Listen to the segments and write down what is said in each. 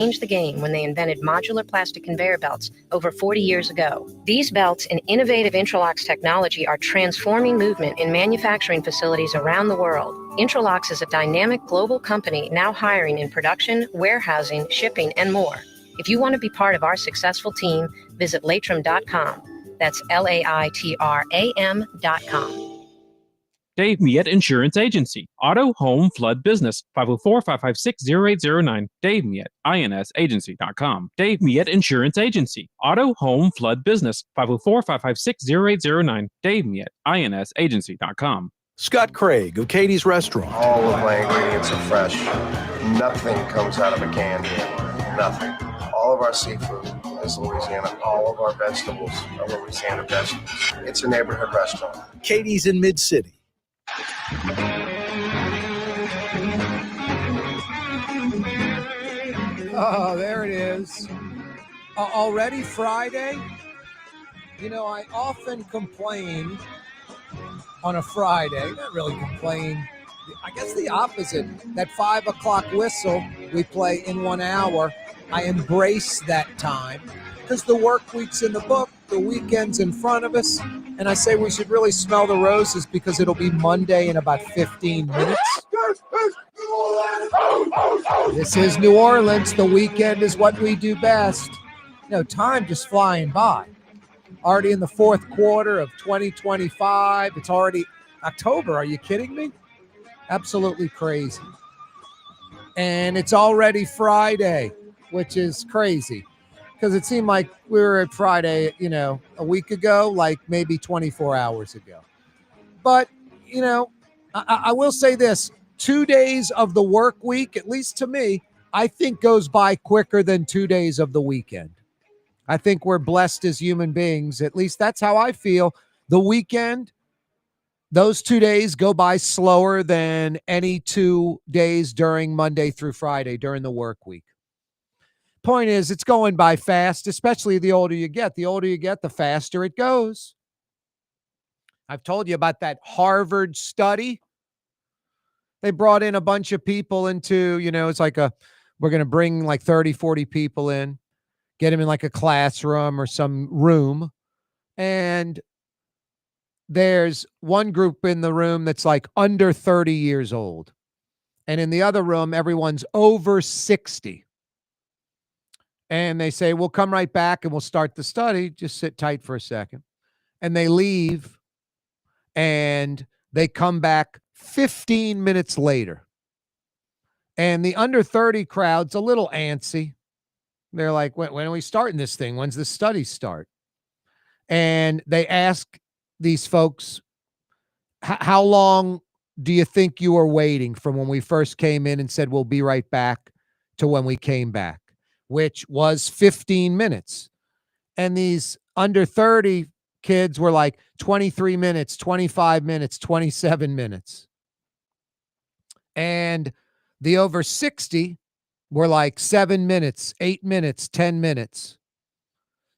changed the game when they invented modular plastic conveyor belts over 40 years ago. These belts and innovative Intralocks technology are transforming movement in manufacturing facilities around the world. Intralocks is a dynamic global company now hiring in production, warehousing, shipping, and more. If you want to be part of our successful team, visit Latram.com. That's LAITRAM.com. Dave Miette Insurance Agency. Auto, home, flood, business. 504-556-0809. Dave Miette, INSagency.com. Dave Miette Insurance Agency. Auto, home, flood, business. 504-556-0809. Dave Miette, INSagency.com. Scott Craig of Katie's Restaurant. All of my ingredients are fresh. Nothing comes out of a can here. Nothing. All of our seafood is Louisiana. All of our vegetables are Louisiana vegetables. It's a neighborhood restaurant. Katie's in Mid-City. Oh, there it is. Already Friday? You know, I often complain on a Friday. Not really complain. I guess the opposite. That 5 o'clock whistle we play in 1 hour. I embrace that time because the work week's in the book, the weekend's in front of us, and I say we should really smell the roses because it'll be Monday in about 15 minutes. This is New Orleans. The weekend is what we do best. You know, time just flying by. Already in the fourth quarter of 2025. It's already October. Are you kidding me? Absolutely crazy. And it's already Friday, which is crazy because it seemed like we were at Friday, you know, a week ago, like maybe 24 hours ago. But, you know, I will say this, 2 days of the work week, at least to me, I think goes by quicker than 2 days of the weekend. I think we're blessed as human beings. At least that's how I feel. The weekend, those 2 days go by slower than any 2 days during Monday through Friday during the work week. Point is, it's going by fast, especially the older you get. The older you get, the faster it goes. I've told you about that Harvard study. They brought in a bunch of people into, you know, it's like we're going to bring like 30, 40 people in, get them in like a classroom or some room. And there's one group in the room that's like under 30 years old. And in the other room, everyone's over 60. And they say, we'll come right back and we'll start the study. Just sit tight for a second. And they leave and they come back 15 minutes later. And the under 30 crowd's a little antsy. They're like, when are we starting this thing? When's the study start? And they ask these folks, how long do you think you were waiting from when we first came in and said, we'll be right back to when we came back, which was 15 minutes. And these under 30 kids were like 23 minutes, 25 minutes, 27 minutes. And the over 60 were like 7 minutes, 8 minutes, 10 minutes.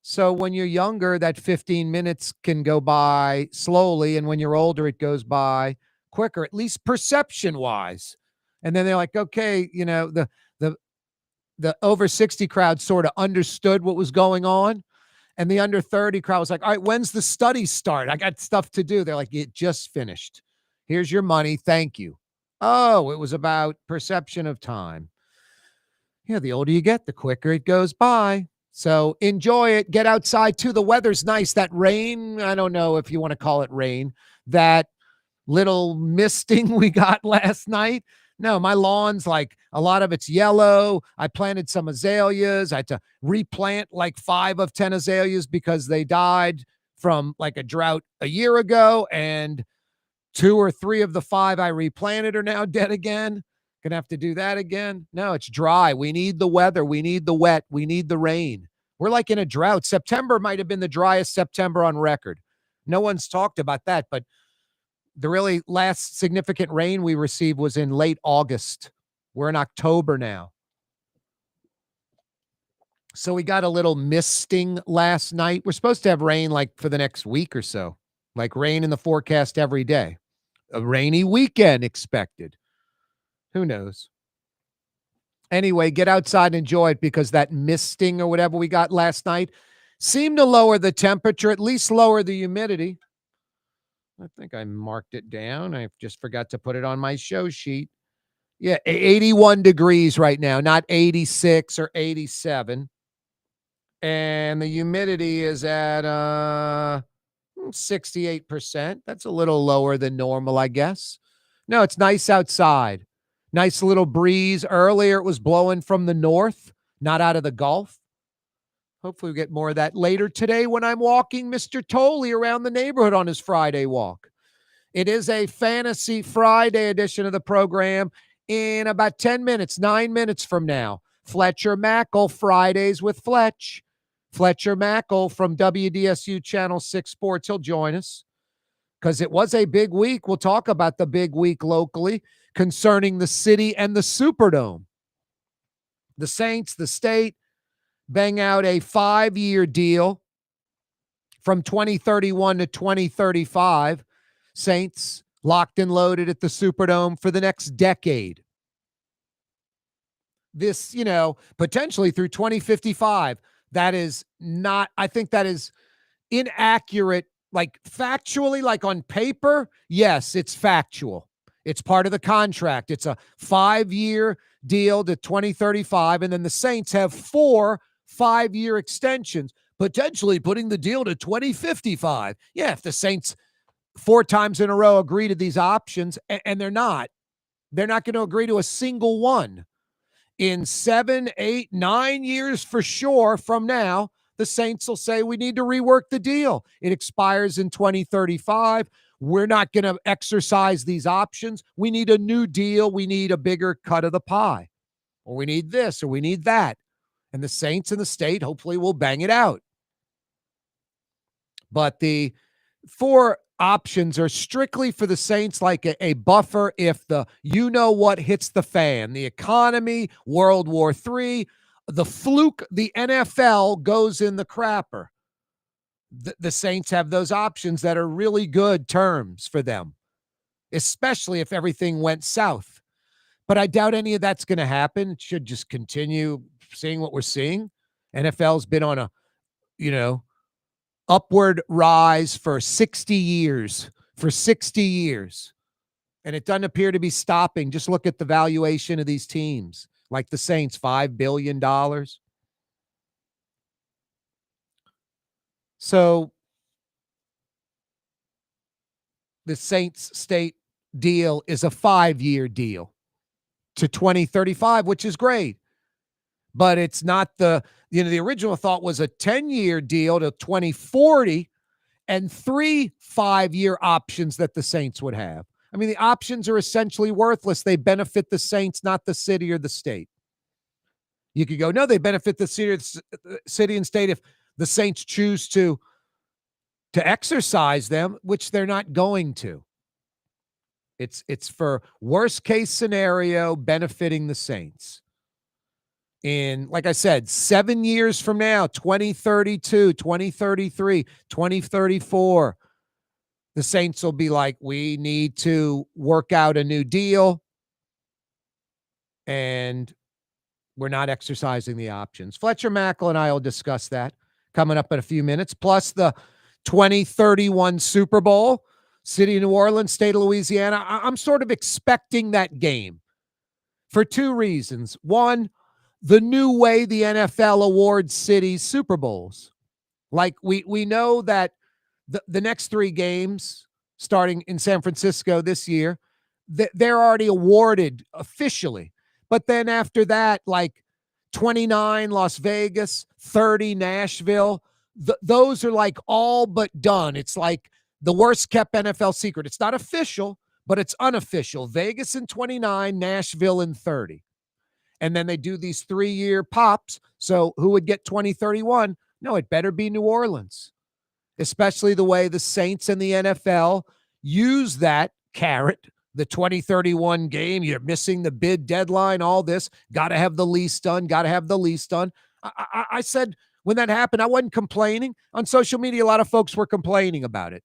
So when you're younger, that 15 minutes can go by slowly. And when you're older, it goes by quicker, at least perception wise. And then they're like, okay, you know, the over 60 crowd sort of understood what was going on. And the under 30 crowd was like, all right, when's the study start? I got stuff to do. They're like, it just finished. Here's your money. Thank you. Oh, it was about perception of time. Yeah, the older you get, the quicker it goes by. So enjoy it. Get outside too. The weather's nice. That rain, I don't know if you want to call it rain, that little misting we got last night. No, my lawn's like a lot of it's yellow. I planted some azaleas. I had to replant like 5 of 10 azaleas because they died from like a drought a year ago. And 2 or 3 of the 5 I replanted are now dead again. Gonna have to do that again. No, it's dry. We need the weather. We need the wet. We need the rain. We're like in a drought. September might have been the driest September on record. No one's talked about that, but the really last significant rain we received was in late August. We're in October now. So we got a little misting last night. We're supposed to have rain like for the next week or so, like rain in the forecast every day. A rainy weekend expected. Who knows? Anyway, get outside and enjoy it because that misting or whatever we got last night seemed to lower the temperature, at least lower the humidity. I think I marked it down. I just forgot to put it on my show sheet. Yeah, 81 degrees right now, not 86 or 87. And the humidity is at 68%. That's a little lower than normal, I guess. No, it's nice outside. Nice little breeze. Earlier, it was blowing from the north, not out of the Gulf. Hopefully, we get more of that later today when I'm walking Mr. Tolley around the neighborhood on his Friday walk. It is a Fantasy Friday edition of the program in about 10 minutes, 9 minutes from now. Fletcher Mackle, Fridays with Fletch. Fletcher Mackle from WDSU Channel 6 Sports. He'll join us because it was a big week. We'll talk about the big week locally concerning the city and the Superdome. The Saints, the state, bang out a 5-year deal from 2031 to 2035. Saints locked and loaded at the Superdome for the next decade. This, potentially through 2055. That is not, I think that is inaccurate, like factually, like on paper. Yes, it's factual. It's part of the contract. It's a 5-year deal to 2035. And then the Saints have 4 5-year extensions, potentially putting the deal to 2055. Yeah, if the Saints 4 times in a row agree to these options, and they're not going to agree to a single one. In 7, 8, 9 years for sure from now, the Saints will say, we need to rework the deal. It expires in 2035. We're not going to exercise these options. We need a new deal. We need a bigger cut of the pie. Or we need this, or we need that. And the Saints and the state hopefully will bang it out. But the 4 options are strictly for the Saints, like a buffer if the what hits the fan, the economy, World War III, the fluke, the NFL goes in the crapper. The Saints have those options that are really good terms for them, especially if everything went south. But I doubt any of that's going to happen. It should just continue seeing what we're seeing. NFL's been on a, upward rise for 60 years. And it doesn't appear to be stopping. Just look at the valuation of these teams, like the Saints, $5 billion. So the Saints state deal is a 5-year deal to 2035, which is great. But it's not the original thought was a 10-year deal to 2040 and 3 5-year options that the Saints would have. I mean, the options are essentially worthless. They benefit the Saints, not the city or the state. You could go, no, they benefit the city and state if the Saints choose to exercise them, which they're not going to. It's for worst case scenario benefiting the Saints. In, like I said, 7 years from now, 2032, 2033, 2034, the Saints will be like, we need to work out a new deal, and we're not exercising the options. Fletcher Mackle and I will discuss that coming up in a few minutes, plus the 2031 Super Bowl, City of New Orleans, State of Louisiana. I'm sort of expecting that game for 2 reasons. One, the new way the NFL awards cities Super Bowls. Like we know that the next 3 games starting in San Francisco this year, they're already awarded officially. But then after that, like 29 Las Vegas, 30 Nashville, those are like all but done. It's like the worst kept NFL secret. It's not official, but it's unofficial. Vegas in 29, Nashville in 30. And then they do these 3-year pops. So who would get 2031? No, it better be New Orleans, especially the way the Saints and the NFL use that carrot, the 2031 game. You're missing the bid deadline, all this. Got to have the lease done. I said when that happened, I wasn't complaining. On social media, a lot of folks were complaining about it.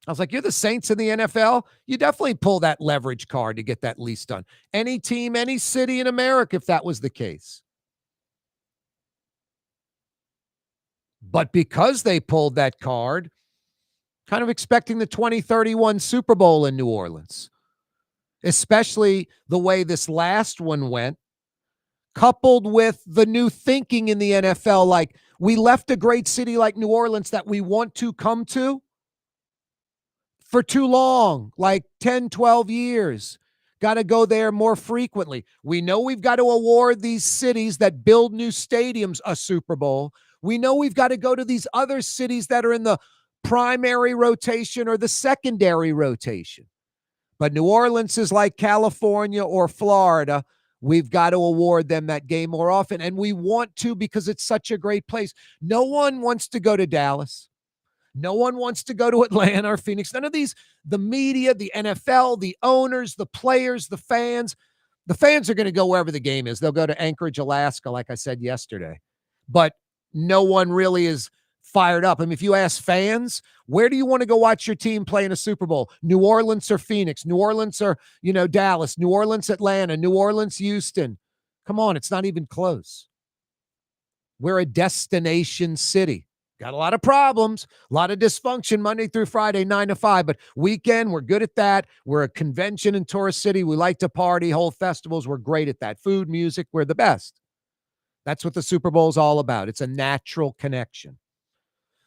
I was like, you're the Saints in the NFL? You definitely pull that leverage card to get that lease done. Any team, any city in America, if that was the case. But because they pulled that card, kind of expecting the 2031 Super Bowl in New Orleans, especially the way this last one went, coupled with the new thinking in the NFL, like we left a great city like New Orleans that we want to come to for too long, like 10, 12 years. Got to go there more frequently. We know we've got to award these cities that build new stadiums a Super Bowl. We know we've got to go to these other cities that are in the primary rotation or the secondary rotation. But New Orleans is like California or Florida. We've got to award them that game more often. And we want to because it's such a great place. No one wants to go to Dallas. No one wants to go to Atlanta or Phoenix. None of these, the media, the NFL, the owners, the players, the fans. The fans are going to go wherever the game is. They'll go to Anchorage, Alaska, like I said yesterday. But no one really is fired up. I mean, if you ask fans, where do you want to go watch your team play in a Super Bowl? New Orleans or Phoenix? New Orleans or, Dallas? New Orleans, Atlanta? New Orleans, Houston? Come on, it's not even close. We're a destination city. Got a lot of problems, a lot of dysfunction Monday through Friday, 9 to 5. But weekend, we're good at that. We're a convention and tourist city. We like to party, hold festivals. We're great at that. Food, music, we're the best. That's what the Super Bowl is all about. It's a natural connection.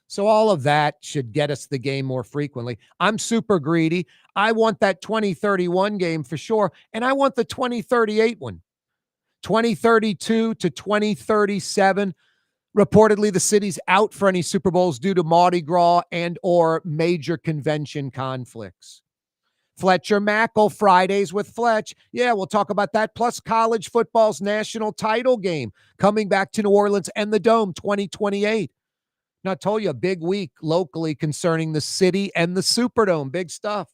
So all of that should get us the game more frequently. I'm super greedy. I want that 2031 game for sure. And I want the 2038 one. 2032 to 2037. Reportedly, the city's out for any Super Bowls due to Mardi Gras and or major convention conflicts. Fletcher Mackle, Fridays with Fletch. Yeah, we'll talk about that. Plus college football's national title game coming back to New Orleans and the Dome 2028. Now, I told you a big week locally concerning the city and the Superdome. Big stuff.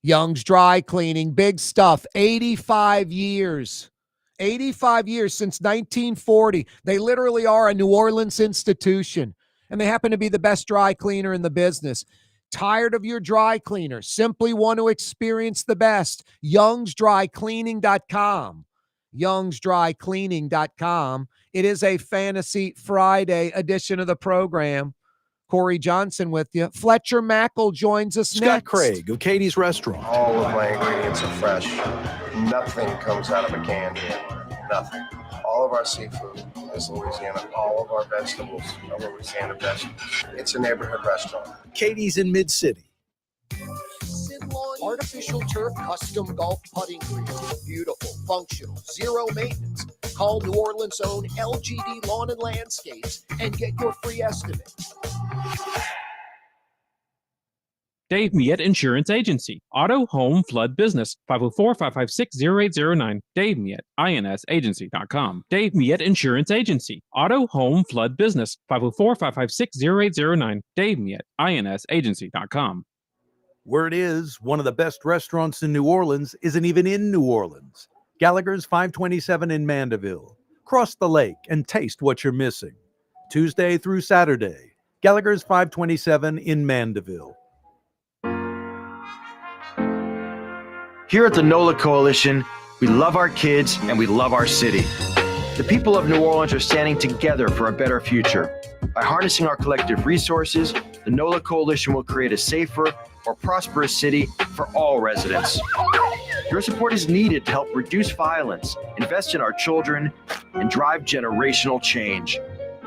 Young's Dry Cleaning. Big stuff. 85 years. 85 years since 1940. They literally are a New Orleans institution, and they happen to be the best dry cleaner in the business. Tired of your dry cleaner? Simply want to experience the best? Young'sDryCleaning.com. Young'sDryCleaning.com. It is a Fantasy Friday edition of the program. Corey Johnson with you. Fletcher Mackle joins us Scott next. Craig of Katie's Restaurant. All of my ingredients are fresh. Nothing comes out of a can here. Nothing. All of our seafood is Louisiana. All of our vegetables are Louisiana vegetables. It's a neighborhood restaurant. Katie's in Mid-City. Artificial turf, custom golf putting greens. Beautiful, functional, zero maintenance. Call New Orleans' own LGD Lawn and Landscapes and get your free estimate. Dave Miette Insurance Agency. Auto, home, flood, business. 504-556-0809. Dave Miette, INSagency.com. Dave Miette Insurance Agency. Auto, home, flood, business. 504-556-0809. Dave Miette, INSagency.com. Word is, one of the best restaurants in New Orleans isn't even in New Orleans. Gallagher's 527 in Mandeville. Cross the lake and taste what you're missing. Tuesday through Saturday. Gallagher's 527 in Mandeville. Here at the NOLA Coalition, we love our kids and we love our city. The people of New Orleans are standing together for a better future. By harnessing our collective resources, the NOLA Coalition will create a safer, more prosperous city for all residents. Your support is needed to help reduce violence, invest in our children, and drive generational change.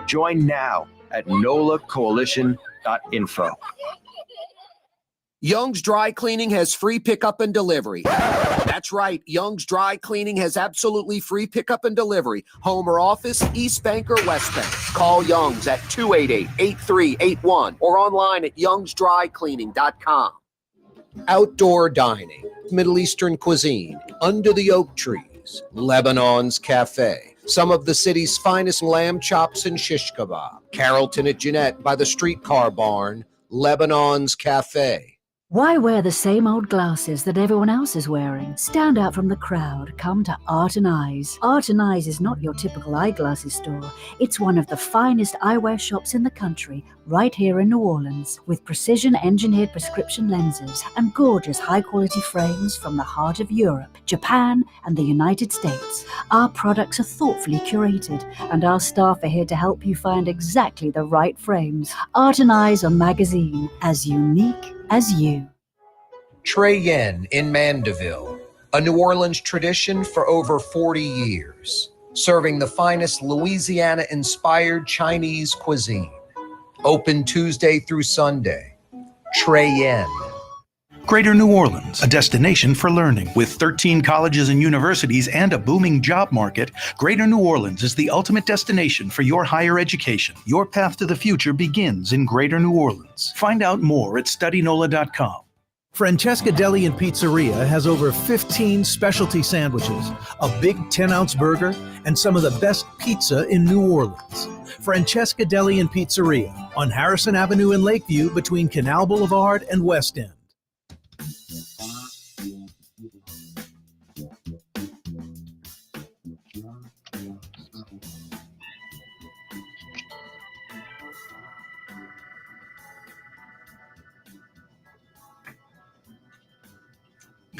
Join now at nolacoalition.info. Young's Dry Cleaning has free pickup and delivery. That's right. Young's Dry Cleaning has absolutely free pickup and delivery. Home or office, East Bank or West Bank. Call Young's at 288-8381 or online at youngsdrycleaning.com. Outdoor dining, Middle Eastern cuisine, under the oak trees, Lebanon's Cafe. Some of the city's finest lamb chops and shish kebab. Carrollton at Jeanette by the streetcar barn, Lebanon's Cafe. Why wear the same old glasses that everyone else is wearing? Stand out from the crowd. Come to Art and Eyes. Art and Eyes is not your typical eyeglasses store. It's one of the finest eyewear shops in the country, right here in New Orleans, with precision-engineered prescription lenses and gorgeous high-quality frames from the heart of Europe, Japan, and the United States. Our products are thoughtfully curated, and our staff are here to help you find exactly the right frames. Art and Eyes on magazine, as unique as you. Trey Yen in Mandeville, a New Orleans tradition for over 40 years, serving the finest Louisiana-inspired Chinese cuisine. Open Tuesday through Sunday. Trey Yen. Greater New Orleans, a destination for learning. With 13 colleges and universities and a booming job market, Greater New Orleans is the ultimate destination for your higher education. Your path to the future begins in Greater New Orleans. Find out more at studynola.com. Francesca Deli and Pizzeria has over 15 specialty sandwiches, a big 10-ounce burger, and some of the best pizza in New Orleans. Francesca Deli and Pizzeria on Harrison Avenue in Lakeview between Canal Boulevard and West End.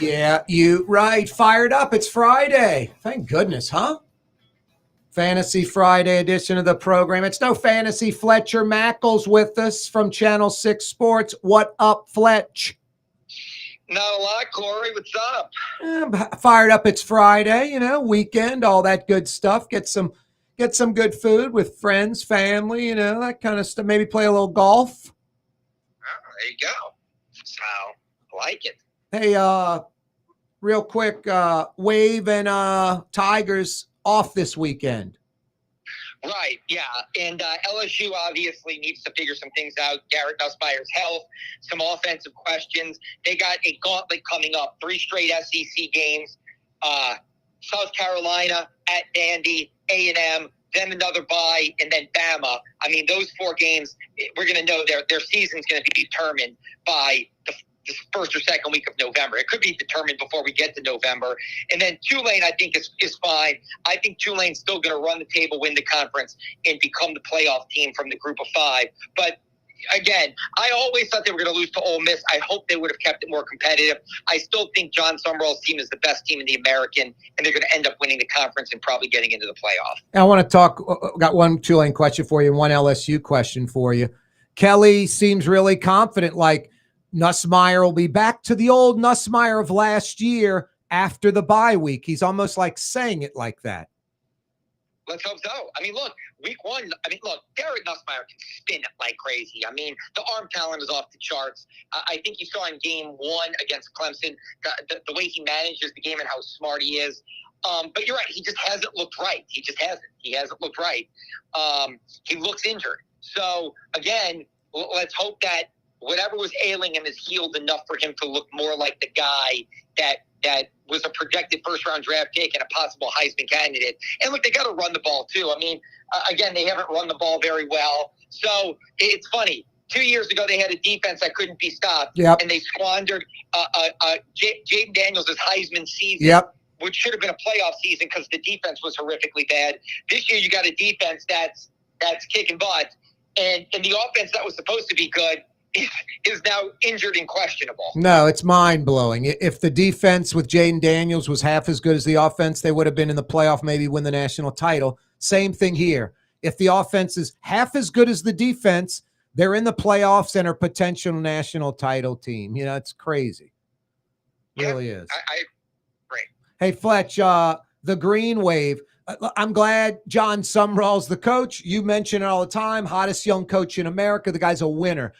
Yeah, you right. Fired up. It's Friday. Thank goodness, huh? Fantasy Friday edition of the program. It's no fantasy. Fletcher Mackle's with us from Channel 6 Sports. What up, Fletch? Not a lot, Corey. What's up? Fired up. It's Friday, weekend, all that good stuff. Get some good food with friends, family, that kind of stuff. Maybe play a little golf. Oh, there you go. So, like it. Hey, real quick, Wave and Tigers off this weekend. Right, yeah. And LSU obviously needs to figure some things out. Garrett Nussmeier's health, some offensive questions. They got a gauntlet coming up, 3 straight SEC games. South Carolina at Vandy, A&M, then another bye, and then Bama. I mean, those 4 games, we're going to know their season's going to be determined by the first or second week of November. It could be determined before we get to November. And then Tulane, I think, is fine. I think Tulane's still going to run the table, win the conference, and become the playoff team from the group of 5. But again, I always thought they were going to lose to Ole Miss. I hope they would have kept it more competitive. I still think John Summerall's team is the best team in the American, and they're going to end up winning the conference and probably getting into the playoff. I want to talk, got one Tulane question for you and one LSU question for you. Kelly seems really confident, like Nussmeier will be back to the old Nussmeier of last year after the bye week. He's almost like saying it like that. Let's hope so. I mean, look, week 1, Garrett Nussmeier can spin it like crazy. I mean, the arm talent is off the charts. I think you saw in game 1 against Clemson, the way he manages the game and how smart he is. But you're right. He just hasn't looked right. He just hasn't. He hasn't looked right. He looks injured. So, again, let's hope that whatever was ailing him is healed enough for him to look more like the guy that was a projected first-round draft pick and a possible Heisman candidate. And look, they got to run the ball too. I mean, again, they haven't run the ball very well. So it's funny. 2 years ago, they had a defense that couldn't be stopped, and they squandered Jaden Daniels' Heisman season, which should have been a playoff season because the defense was horrifically bad. This year, you got a defense that's kicking butt, and the offense that was supposed to be good is now injured and questionable. No, it's mind-blowing. If the defense with Jaden Daniels was half as good as the offense, they would have been in the playoff, maybe win the national title. Same thing here. If the offense is half as good as the defense, they're in the playoffs and are potential national title team. It's crazy. It really is. I agree. Hey, Fletch, the Green Wave. I'm glad John Sumrall's the coach. You mention it all the time. Hottest young coach in America. The guy's a winner.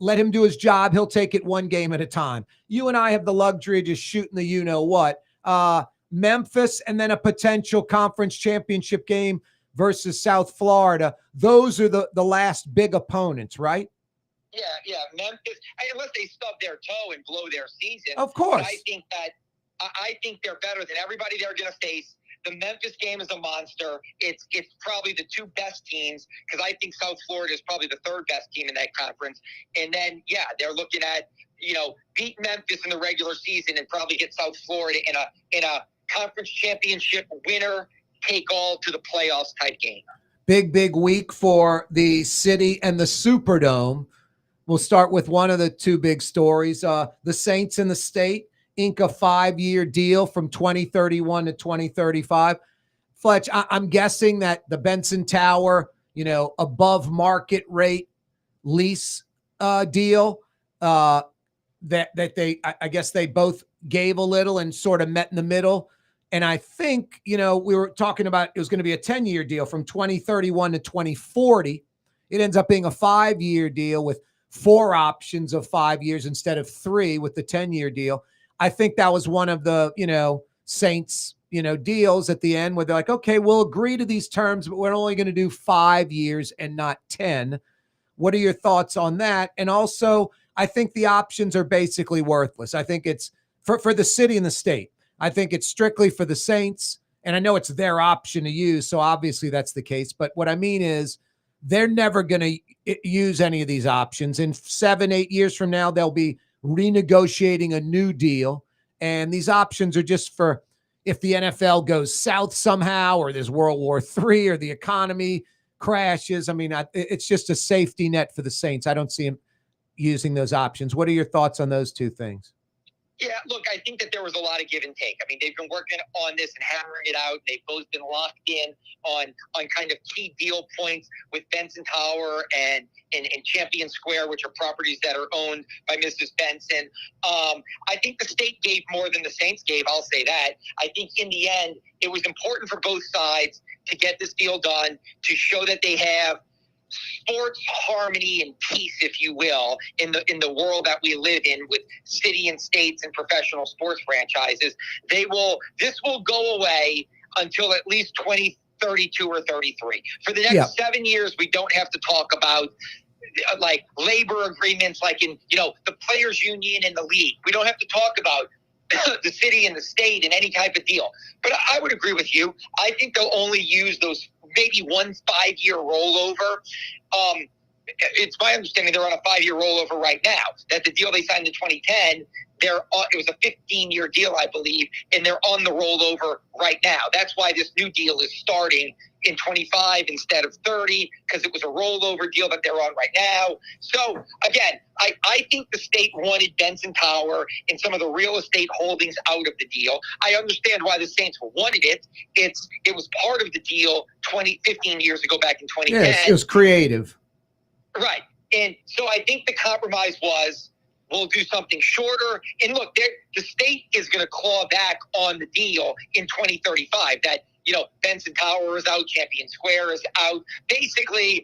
Let him do his job. He'll take it one game at a time. You and I have the luxury of just shooting the you-know-what. Memphis and then a potential conference championship game versus South Florida. Those are the last big opponents, right? Yeah. Memphis, unless they stub their toe and blow their season. Of course. But I think they're better than everybody they're going to face. The Memphis game is a monster. It's probably the two best teams, because I think South Florida is probably the third best team in that conference. And then, they're looking at, beat Memphis in the regular season and probably get South Florida in a conference championship winner take all to the playoffs type game. Big week for the city and the Superdome. We'll start with one of the two big stories. The Saints and the state ink a 5-year deal from 2031 to 2035. Fletch, I'm guessing that the Benson Tower, above market rate lease deal, that they, I guess they both gave a little and sort of met in the middle. And I think, we were talking about it was going to be a 10-year deal from 2031 to 2040. It ends up being a 5-year deal with 4 options of 5 years instead of 3 with the 10-year deal. I think that was one of the, Saints, deals at the end where they're like, okay, we'll agree to these terms, but we're only going to do 5 years and not 10. What are your thoughts on that? And also, I think the options are basically worthless. I think it's for the city and the state. I think it's strictly for the Saints, and I know it's their option to use, so obviously that's the case. But what I mean is they're never going to use any of these options. In 7-8 years from now, they'll be renegotiating a new deal, and these options are just for if the NFL goes south somehow, or there's World War III, or the economy crashes. I mean, it's just a safety net for the Saints. I don't see them using those options. What are your thoughts on those two things? Yeah, look, I think that there was a lot of give and take. I mean, they've been working on this and hammering it out. They've both been locked in on kind of key deal points with Benson Tower and Champion Square, which are properties that are owned by Mrs. Benson. I think the state gave more than the Saints gave, I'll say that. I think in the end, it was important for both sides to get this deal done, to show that they have sports harmony and peace, if you will, in the world that we live in with city and states and professional sports franchises. This will go away until at least 2032 or 33. For the next 7 years, we don't have to talk about like labor agreements, like in, the players union in the league. We don't have to talk about the city and the state in any type of deal. But I would agree with you. I think they'll only use those maybe 1 5-year rollover. It's my understanding they're on a 5-year rollover right now. That the deal they signed in 2010, it was a 15-year deal, I believe, and they're on the rollover right now. That's why this new deal is starting in 25 instead of 30, because it was a rollover deal that they're on right now. So, again, I think the state wanted Benson Tower and some of the real estate holdings out of the deal. I understand why the Saints wanted it. It was part of the deal 15 years ago back in 2010. Yes, it was creative. Right. And so I think the compromise was, we'll do something shorter. And look, the state is going to claw back on the deal in 2035. That, Benson Tower is out, Champion Square is out. Basically,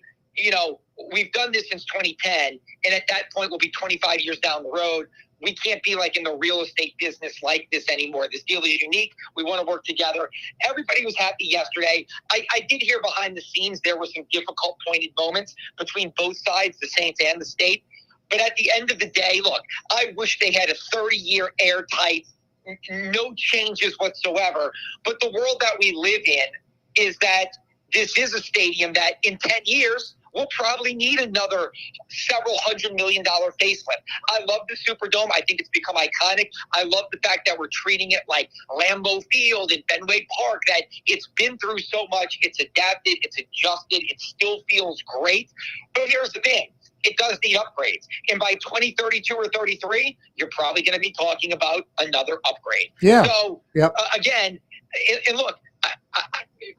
we've done this since 2010. And at that point, we'll be 25 years down the road. We can't be like in the real estate business like this anymore. This deal is unique. We want to work together. Everybody was happy yesterday. I did hear behind the scenes there were some difficult pointed moments between both sides, the Saints and the state. But at the end of the day, look, I wish they had a 30-year airtight, no changes whatsoever. But the world that we live in is that this is a stadium that in 10 years we'll probably need another several $100 million facelift. I love the Superdome. I think it's become iconic. I love the fact that we're treating it like Lambeau Field and Fenway Park, that it's been through so much. It's adapted. It's adjusted. It still feels great. But here's the thing. It does need upgrades. And by 2032 or 33, you're probably going to be talking about another upgrade. Yeah. So, again, and look,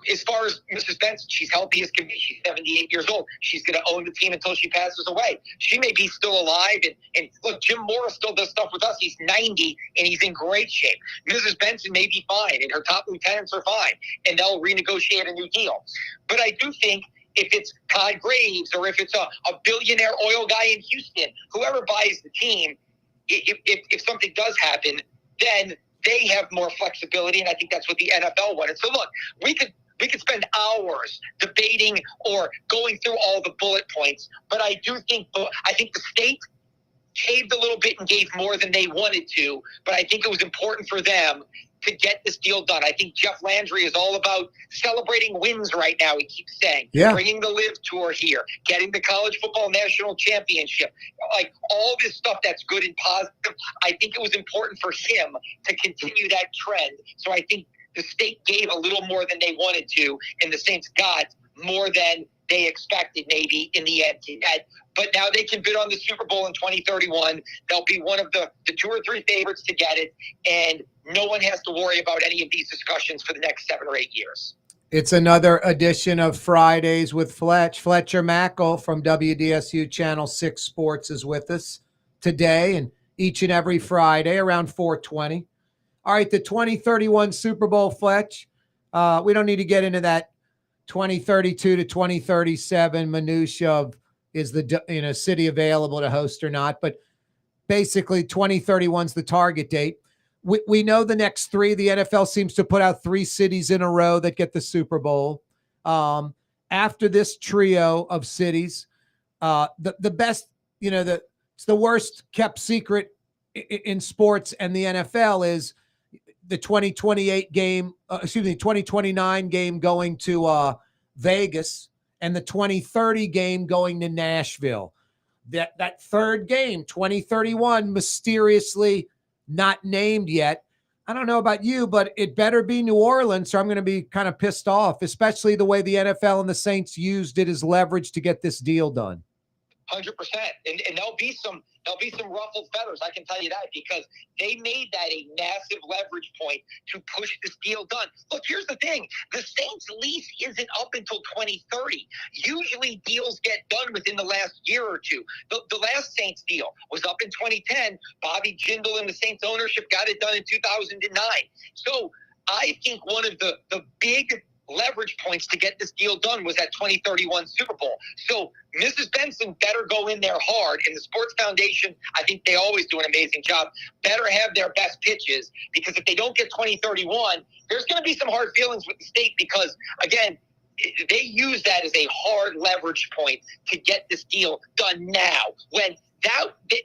as far as Mrs. Benson, she's healthy as can be. She's 78 years old. She's going to own the team until she passes away. She may be still alive. And look, Jim Morris still does stuff with us. He's 90, and he's in great shape. Mrs. Benson may be fine, and her top lieutenants are fine, and they'll renegotiate a new deal. But I do think if it's Todd Graves or if it's a billionaire oil guy in Houston, whoever buys the team, if something does happen, then they have more flexibility, and I think that's what the NFL wanted. So look, we could spend hours debating or going through all the bullet points, but I think the state caved a little bit and gave more than they wanted to, but I think it was important for them to get this deal done. I think Jeff Landry is all about celebrating wins right now, he keeps saying. Yeah. Bringing the Live Tour here, getting the College Football National Championship, like all this stuff that's good and positive. I think it was important for him to continue that trend. So I think the state gave a little more than they wanted to, and the Saints got more than they expected maybe in the end to get. But now they can bid on the Super Bowl in 2031. They'll be one of the 2 or 3 favorites to get it, and no one has to worry about any of these discussions for the next 7 or 8 years. It's another edition of Fridays with Fletch. Fletcher Mackel from WDSU Channel 6 Sports is with us today and each and every Friday around 4:20. All right, the 2031 Super Bowl, Fletch. We don't need to get into that 2032 to 2037 minutia of is the city available to host or not, but basically 2031 is the target date. We know the next 3. The NFL seems to put out 3 cities in a row that get the Super Bowl. After this trio of cities, the best, it's the worst kept secret in sports and the NFL is the 2028 game, 2029 game going to Vegas and the 2030 game going to Nashville. That third game, 2031, mysteriously not named yet. I don't know about you, but it better be New Orleans, or I'm going to be kind of pissed off, especially the way the NFL and the Saints used it as leverage to get this deal done. 100%. And there'll be some ruffled feathers, I can tell you that, because they made that a massive leverage point to push this deal done. Look, here's the thing. The Saints lease isn't up until 2030. Usually deals get done within the last year or two. The last Saints deal was up in 2010. Bobby Jindal and the Saints ownership got it done in 2009. So I think one of the big leverage points to get this deal done was that 2031 Super Bowl. So Mrs. Benson better go in there hard, and the Sports Foundation, I think they always do an amazing job, better have their best pitches, because if they don't get 2031, there's going to be some hard feelings with the state because, again, they use that as a hard leverage point to get this deal done now when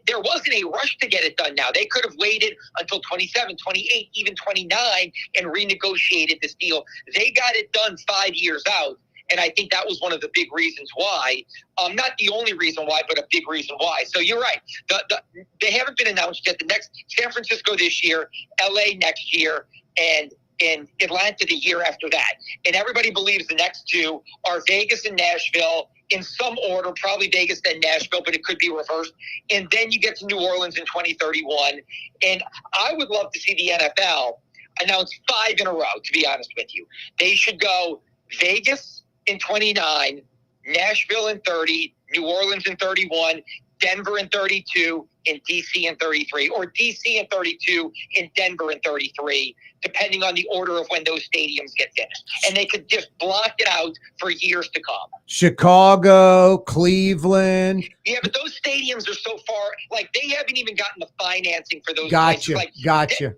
there wasn't a rush to get it done now. They could have waited until 27, 28, even 29 and renegotiated this deal. They got it done 5 years out, and I think that was one of the big reasons why. Not the only reason why, but a big reason why. So you're right. They haven't been announced yet. The next San Francisco this year, LA next year, and Atlanta the year after that. And everybody believes the next 2 are Vegas and Nashville, in some order, probably Vegas, then Nashville, but it could be reversed. And then you get to New Orleans in 2031. And I would love to see the NFL announce 5 in a row, to be honest with you. They should go Vegas in 29, Nashville in 30, New Orleans in 31, Denver in 32, and DC in 33, or DC in 32, and Denver in 33, depending on the order of when those stadiums get finished. And they could just block it out for years to come. Chicago, Cleveland. Yeah, but those stadiums are so far, like they haven't even gotten the financing for those Gotcha, places. gotcha.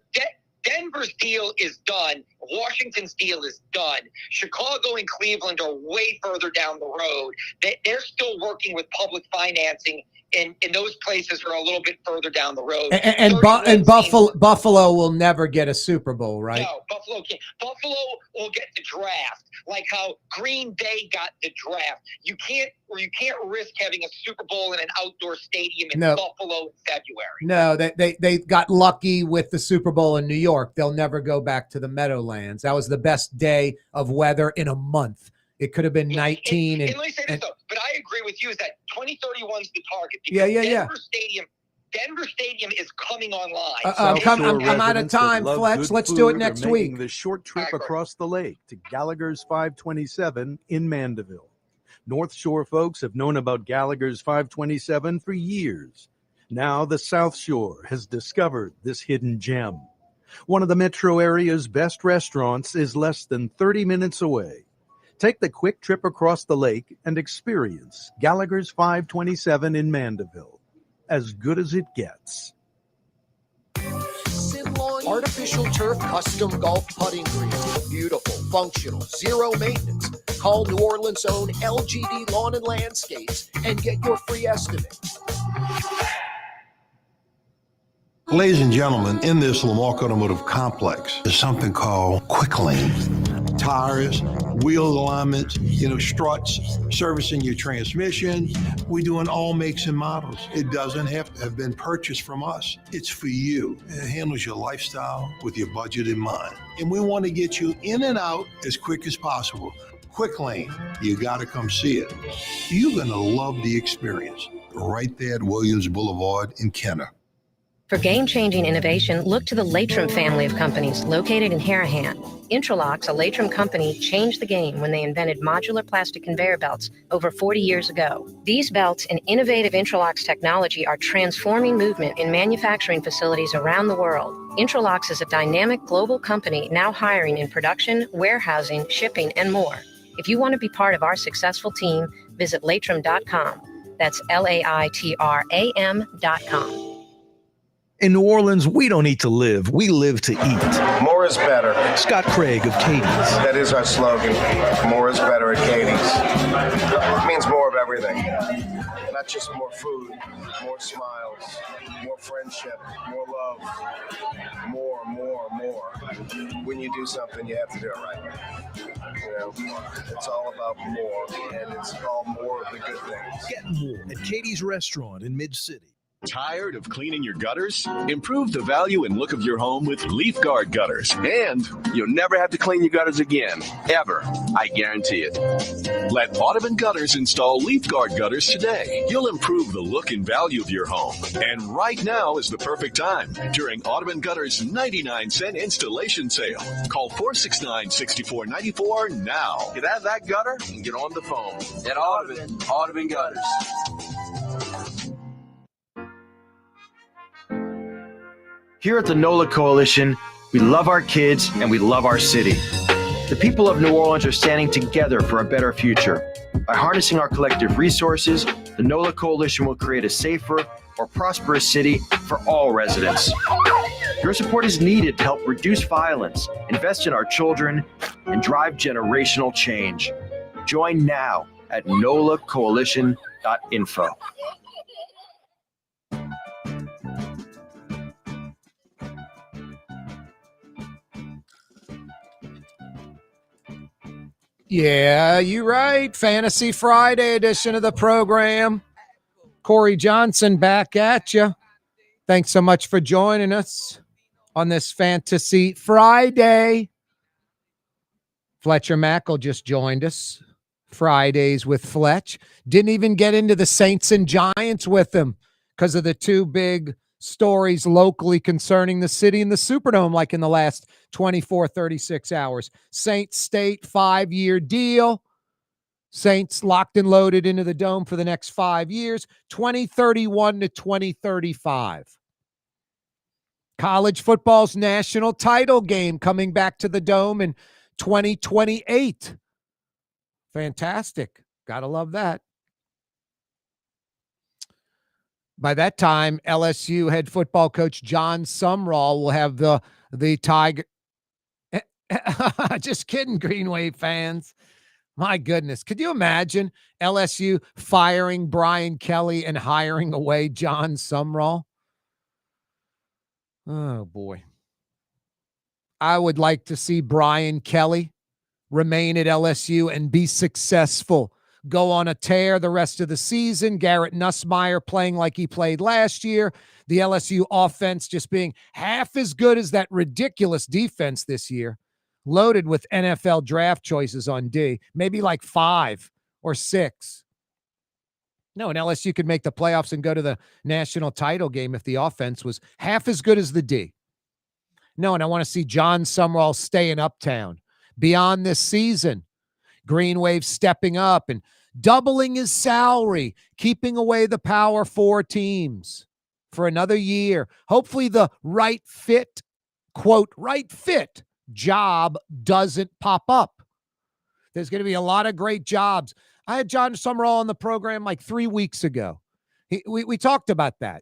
Denver's deal is done. Washington's deal is done. Chicago and Cleveland are way further down the road. They're still working with public financing, and those places are a little bit further down the road. And Buffalo will never get a Super Bowl, right? No, Buffalo can't. Buffalo will get the draft, like how Green Bay got the draft. You can't risk having a Super Bowl in an outdoor stadium in Buffalo in February. No, they got lucky with the Super Bowl in New York. They'll never go back to the Meadowlands. That was the best day of weather in a month. It could have been 19. And let me say this, though, but I agree with you is that 2031 is the target. Because Denver Stadium is coming online. I'm out of time, Fletch. Let's do it next week. The short trip across the lake to Gallagher's 527 in Mandeville. North Shore folks have known about Gallagher's 527 for years. Now the South Shore has discovered this hidden gem. One of the metro area's best restaurants is less than 30 minutes away. Take the quick trip across the lake and experience Gallagher's 527 in Mandeville. As good as it gets. Artificial turf custom golf putting green. Beautiful, functional, zero maintenance. Call New Orleans' own LGD Lawn and Landscapes and get your free estimate. Ladies and gentlemen, in this Lamarck Automotive Complex is something called Quick Lane. Tires, wheel alignments, struts, servicing your transmission. We do in all makes and models. It doesn't have to have been purchased from us. It's for you. It handles your lifestyle with your budget in mind. And we want to get you in and out as quick as possible. Quick Lane, you got to come see it. You're going to love the experience. Right there at Williams Boulevard in Kenner. For game-changing innovation, look to the Latrim family of companies located in Harahan. Intralocks, a Latrim company, changed the game when they invented modular plastic conveyor belts over 40 years ago. These belts and innovative Intralocks technology are transforming movement in manufacturing facilities around the world. Intralocks is a dynamic global company now hiring in production, warehousing, shipping, and more. If you want to be part of our successful team, visit latrim.com. That's LAITRAM.com. In New Orleans, we don't eat to live. We live to eat. More is better. Scott Craig of Katie's. That is our slogan. More is better at Katie's. It means more of everything. Not just more food, more smiles, more friendship, more love, more. When you do something, you have to do it right. It's all about more, and it's all more of the good things. Get more at Katie's Restaurant in Mid-City. Tired of cleaning your gutters? Improve the value and look of your home with Leaf Guard gutters. And you'll never have to clean your gutters again. Ever. I guarantee it. Let Audubon Gutters install Leaf Guard gutters today. You'll improve the look and value of your home. And right now is the perfect time during Audubon Gutters' 99-cent installation sale. Call 469-6494 now. Get out of that gutter and get on the phone. At Audubon Gutters. Here at the NOLA Coalition, we love our kids and we love our city. The people of New Orleans are standing together for a better future. By harnessing our collective resources, the NOLA Coalition will create a safer, more prosperous city for all residents. Your support is needed to help reduce violence, invest in our children, and drive generational change. Join now at nolacoalition.info. Yeah, you're right. Fantasy Friday edition of the program. Corey Johnson back at you. Thanks so much for joining us on this Fantasy Friday. Fletcher Mackle just joined us. Fridays with Fletch. Didn't even get into the Saints and Giants with him because of the two big stories locally concerning the city and the Superdome, like in the last 24, 36 hours. Saints State 5-year deal. Saints locked and loaded into the dome for the next 5 years, 2031 to 2035. College football's national title game coming back to the dome in 2028. Fantastic. Gotta love that. By that time, LSU head football coach John Sumrall will have the Tiger. Just kidding, Green Wave fans. My goodness. Could you imagine LSU firing Brian Kelly and hiring away John Sumrall? Oh, boy. I would like to see Brian Kelly remain at LSU and be successful. Go on a tear the rest of the season. Garrett Nussmeier playing like he played last year. The LSU offense just being half as good as that ridiculous defense this year. Loaded with NFL draft choices on D. Maybe like 5 or 6. No, and LSU could make the playoffs and go to the national title game if the offense was half as good as the D. No, and I want to see John Sumrall stay in Uptown. Beyond this season, Green Wave stepping up and doubling his salary, keeping away the Power 4 teams for another year. Hopefully the right fit, quote, right fit job doesn't pop up. There's going to be a lot of great jobs. I had John Sumrall on the program like 3 weeks ago. We talked about that.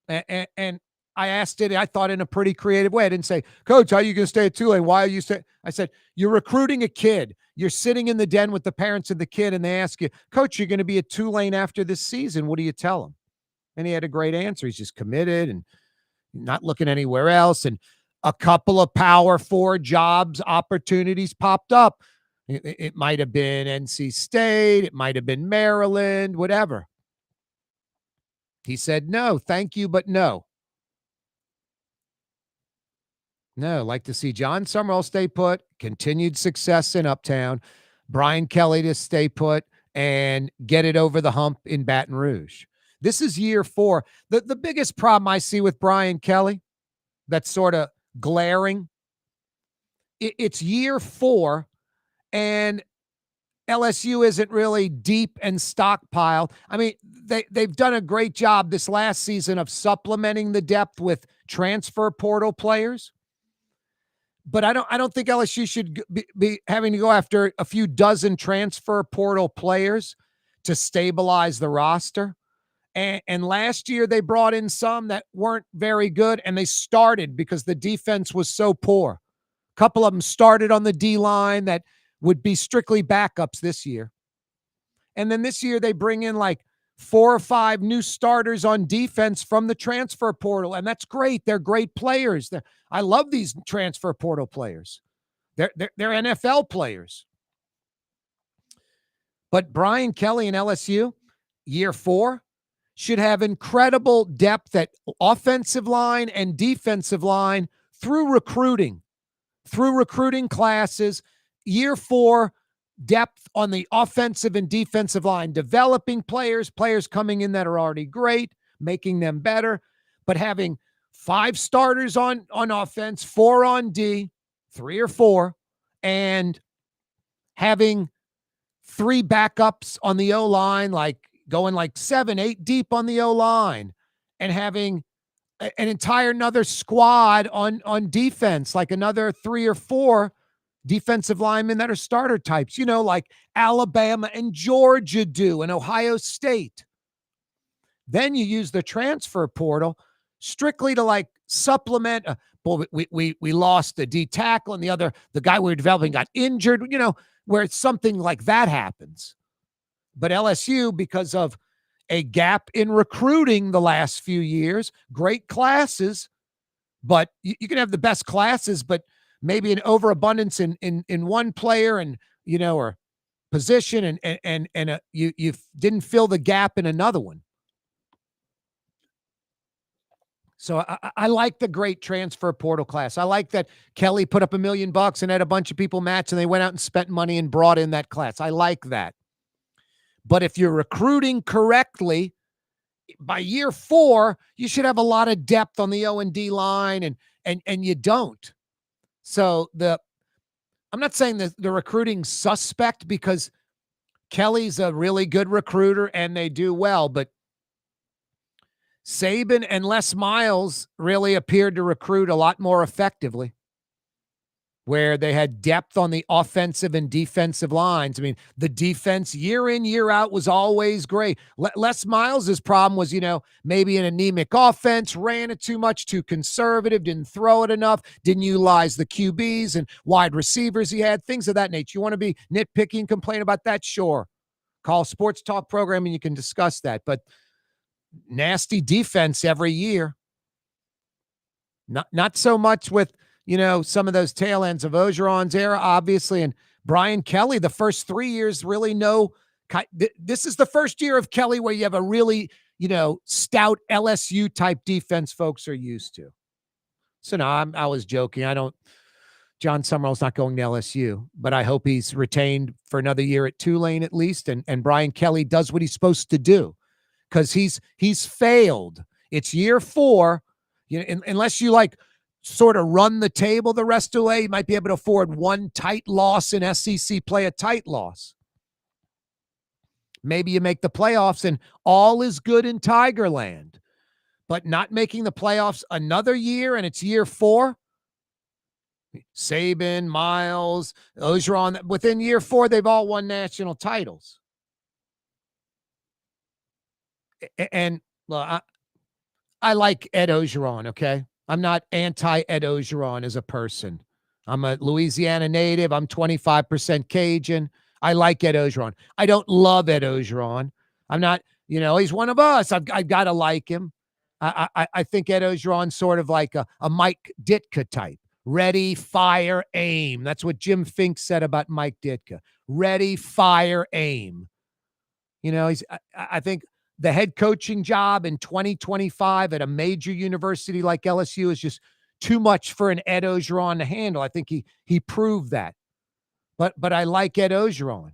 And I asked it, I thought, in a pretty creative way. I didn't say, Coach, how are you going to stay at Tulane? Why are you staying? I said, you're recruiting a kid. You're sitting in the den with the parents of the kid, and they ask you, Coach, you're going to be at Tulane after this season. What do you tell them? And he had a great answer. He's just committed and not looking anywhere else. And a couple of Power 4 jobs opportunities popped up. It might have been NC State. It might have been Maryland, whatever. He said, no, thank you, but no. No, like to see John Summerall stay put, continued success in Uptown, Brian Kelly to stay put and get it over the hump in Baton Rouge. This is year 4. The biggest problem I see with Brian Kelly that's sort of glaring, it's year 4, and LSU isn't really deep and stockpiled. I mean, they've done a great job this last season of supplementing the depth with transfer portal players. But I don't think LSU should be having to go after a few dozen transfer portal players to stabilize the roster. And last year they brought in some that weren't very good, and they started because the defense was so poor. A couple of them started on the D-line that would be strictly backups this year. And then this year they bring in like 4 or 5 new starters on defense from the transfer portal, and that's great. They're great players. I love these transfer portal players. They're NFL players. But Brian Kelly and LSU, year 4, should have incredible depth at offensive line and defensive line through recruiting classes. Year 4, depth on the offensive and defensive line, developing players coming in that are already great, making them better, but having 5 starters on offense, 4 on D, 3 or 4, and having 3 backups on the O-line, like going like 7, 8 deep on the O-line, and having an entire another squad on defense, like another 3 or 4 defensive linemen that are starter types, like Alabama and Georgia do, and Ohio State. Then you use the transfer portal strictly to like supplement. We lost the D tackle, and the guy we were developing got injured, where it's something like that happens. But LSU, because of a gap in recruiting the last few years, great classes, but you can have the best classes, but maybe an overabundance in one player and, or position, and you didn't fill the gap in another one. So I like the great transfer portal class. I like that Kelly put up $1 million and had a bunch of people match, and they went out and spent money and brought in that class. I like that. But if you're recruiting correctly, by year 4, you should have a lot of depth on the O&D line, and you don't. So I'm not saying that the recruiting's suspect, because Kelly's a really good recruiter and they do well, but Saban and Les Miles really appeared to recruit a lot more effectively, where they had depth on the offensive and defensive lines. I mean, the defense year in, year out was always great. Les Miles' problem was, maybe an anemic offense, ran it too much, too conservative, didn't throw it enough, didn't utilize the QBs and wide receivers he had, things of that nature. You want to be nitpicky and complain about that? Sure. Call Sports Talk Program and you can discuss that. But nasty defense every year. Not so much with, some of those tail ends of Ogeron's era, obviously, and Brian Kelly, the first 3 years, really this is the first year of Kelly where you have a really, stout LSU type defense folks are used to. So no, I was joking. John Summerall's not going to LSU, but I hope he's retained for another year at Tulane at least, and Brian Kelly does what he's supposed to do, because he's failed. It's year 4, unless you sort of run the table the rest of the way, you might be able to afford one tight loss in SEC play, a tight loss. Maybe you make the playoffs and all is good in Tigerland, but not making the playoffs another year and it's year 4. Saban, Miles, Ogeron, within year 4, they've all won national titles. And well, I like Ed Ogeron, okay? I'm not anti-Ed Ogeron as a person. I'm a Louisiana native. I'm 25% Cajun. I like Ed Ogeron. I don't love Ed Ogeron. I'm not, he's one of us. I've got to like him. I think Ed Ogeron's sort of like a Mike Ditka type. Ready, fire, aim. That's what Jim Fink said about Mike Ditka. Ready, fire, aim. You know, I think the head coaching job in 2025 at a major university like LSU is just too much for an Ed Ogeron to handle. I think he proved that. But I like Ed Ogeron.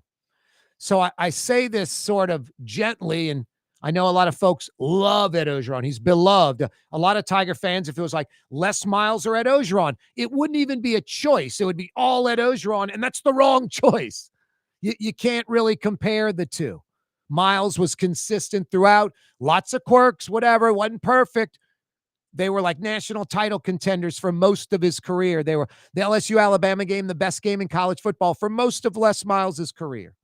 So I say this sort of gently, and I know a lot of folks love Ed Ogeron. He's beloved. A lot of Tiger fans, if it was like Les Miles or Ed Ogeron, it wouldn't even be a choice. It would be all Ed Ogeron, and that's the wrong choice. You can't really compare the two. Miles was consistent throughout, lots of quirks, whatever, wasn't perfect. They were like national title contenders for most of his career. They were the LSU-Alabama game, the best game in college football for most of Les Miles' career.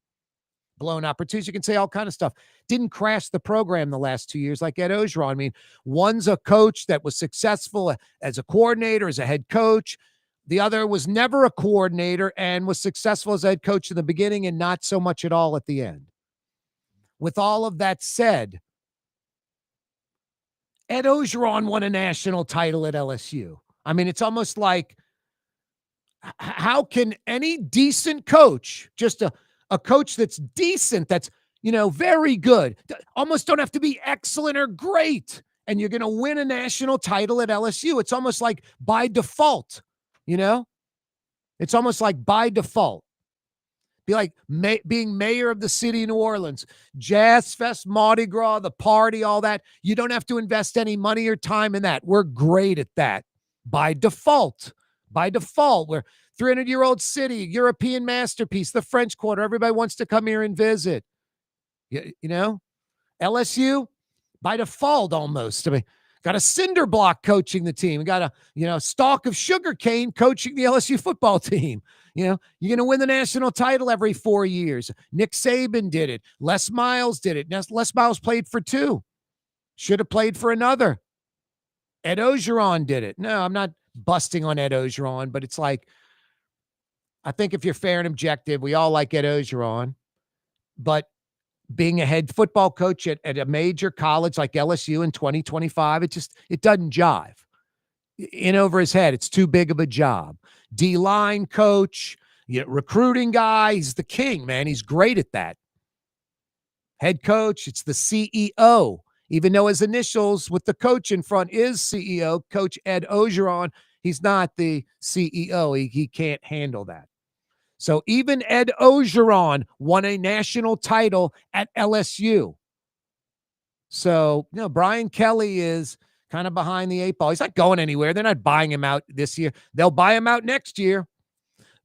Blown opportunities, you can say all kind of stuff. Didn't crash the program the last 2 years like Ed Ogeron. I mean, one's a coach that was successful as a coordinator, as a head coach. The other was never a coordinator and was successful as a head coach in the beginning and not so much at all at the end. With all of that said, Ed Ogeron won a national title at LSU. I mean, it's almost like, how can any decent coach, just a coach that's decent, that's, very good, almost don't have to be excellent or great, and you're going to win a national title at LSU? It's almost like by default, It's almost like by default. Be like being mayor of the city of New Orleans, Jazz Fest, Mardi Gras, the party, all that. You don't have to invest any money or time in that. We're great at that by default. By default, we're 300-year-old city, European masterpiece, the French Quarter. Everybody wants to come here and visit. LSU, by default almost. I mean, got a cinder block coaching the team. We got a stalk of sugarcane coaching the LSU football team. You're going to win the national title every 4 years. Nick Saban did it. Les Miles did it. Les Miles played for 2. Should have played for another. Ed Ogeron did it. No, I'm not busting on Ed Ogeron, but it's like, I think if you're fair and objective, we all like Ed Ogeron, but being a head football coach at a major college like LSU in 2025, it doesn't jive. In over his head, it's too big of a job. D-line coach, recruiting guy, he's the king, man. He's great at that. Head coach, it's the CEO. Even though his initials with the coach in front is CEO, Coach Ed Ogeron, he's not the CEO. He can't handle that. So even Ed Ogeron won a national title at LSU. So, Brian Kelly is kind of behind the 8 ball. He's not going anywhere. They're not buying him out this year. They'll buy him out next year.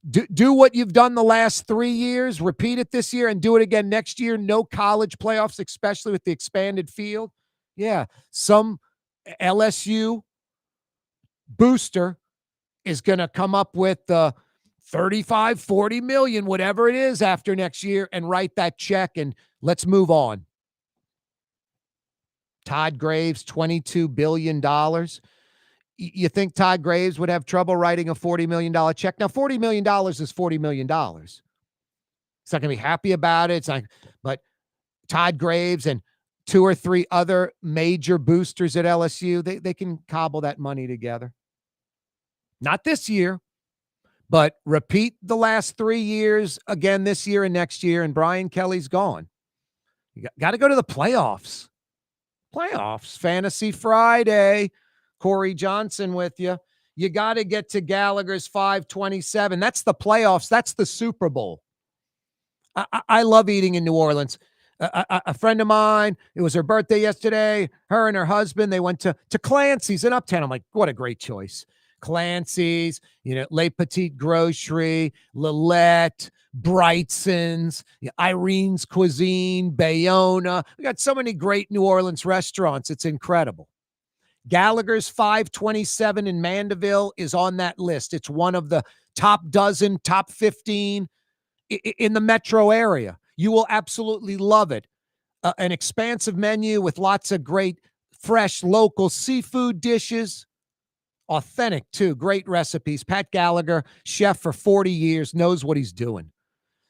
Do what you've done the last 3 years, repeat it this year, and do it again next year. No college playoffs, especially with the expanded field. Yeah, some LSU booster is going to come up with 35, 40 million, whatever it is after next year, and write that check, and let's move on. Todd Graves, $22 billion. You think Todd Graves would have trouble writing a $40 million check? Now, $40 million is $40 million. He's not going to be happy about it. But Todd Graves and 2 or 3 other major boosters at LSU, they can cobble that money together. Not this year, but repeat the last 3 years again this year and next year, and Brian Kelly's gone. You got to go to the playoffs. Fantasy Friday. Corey Johnson with you. You got to get to Gallagher's 527. That's the playoffs. That's the Super Bowl. I love eating in New Orleans. A friend of mine, it was her birthday yesterday. Her and her husband, they went to Clancy's in Uptown. I'm like, what a great choice. Clancy's, Le Petit Grocery, Lillette, Brightson's, Irene's Cuisine, Bayona. We got so many great New Orleans restaurants. It's incredible. Gallagher's 527 in Mandeville is on that list. It's one of the top 15 in the metro area. You will absolutely love it. An expansive menu with lots of great, fresh, local seafood dishes. Authentic, too. Great recipes. Pat Gallagher, chef for 40 years, knows what he's doing.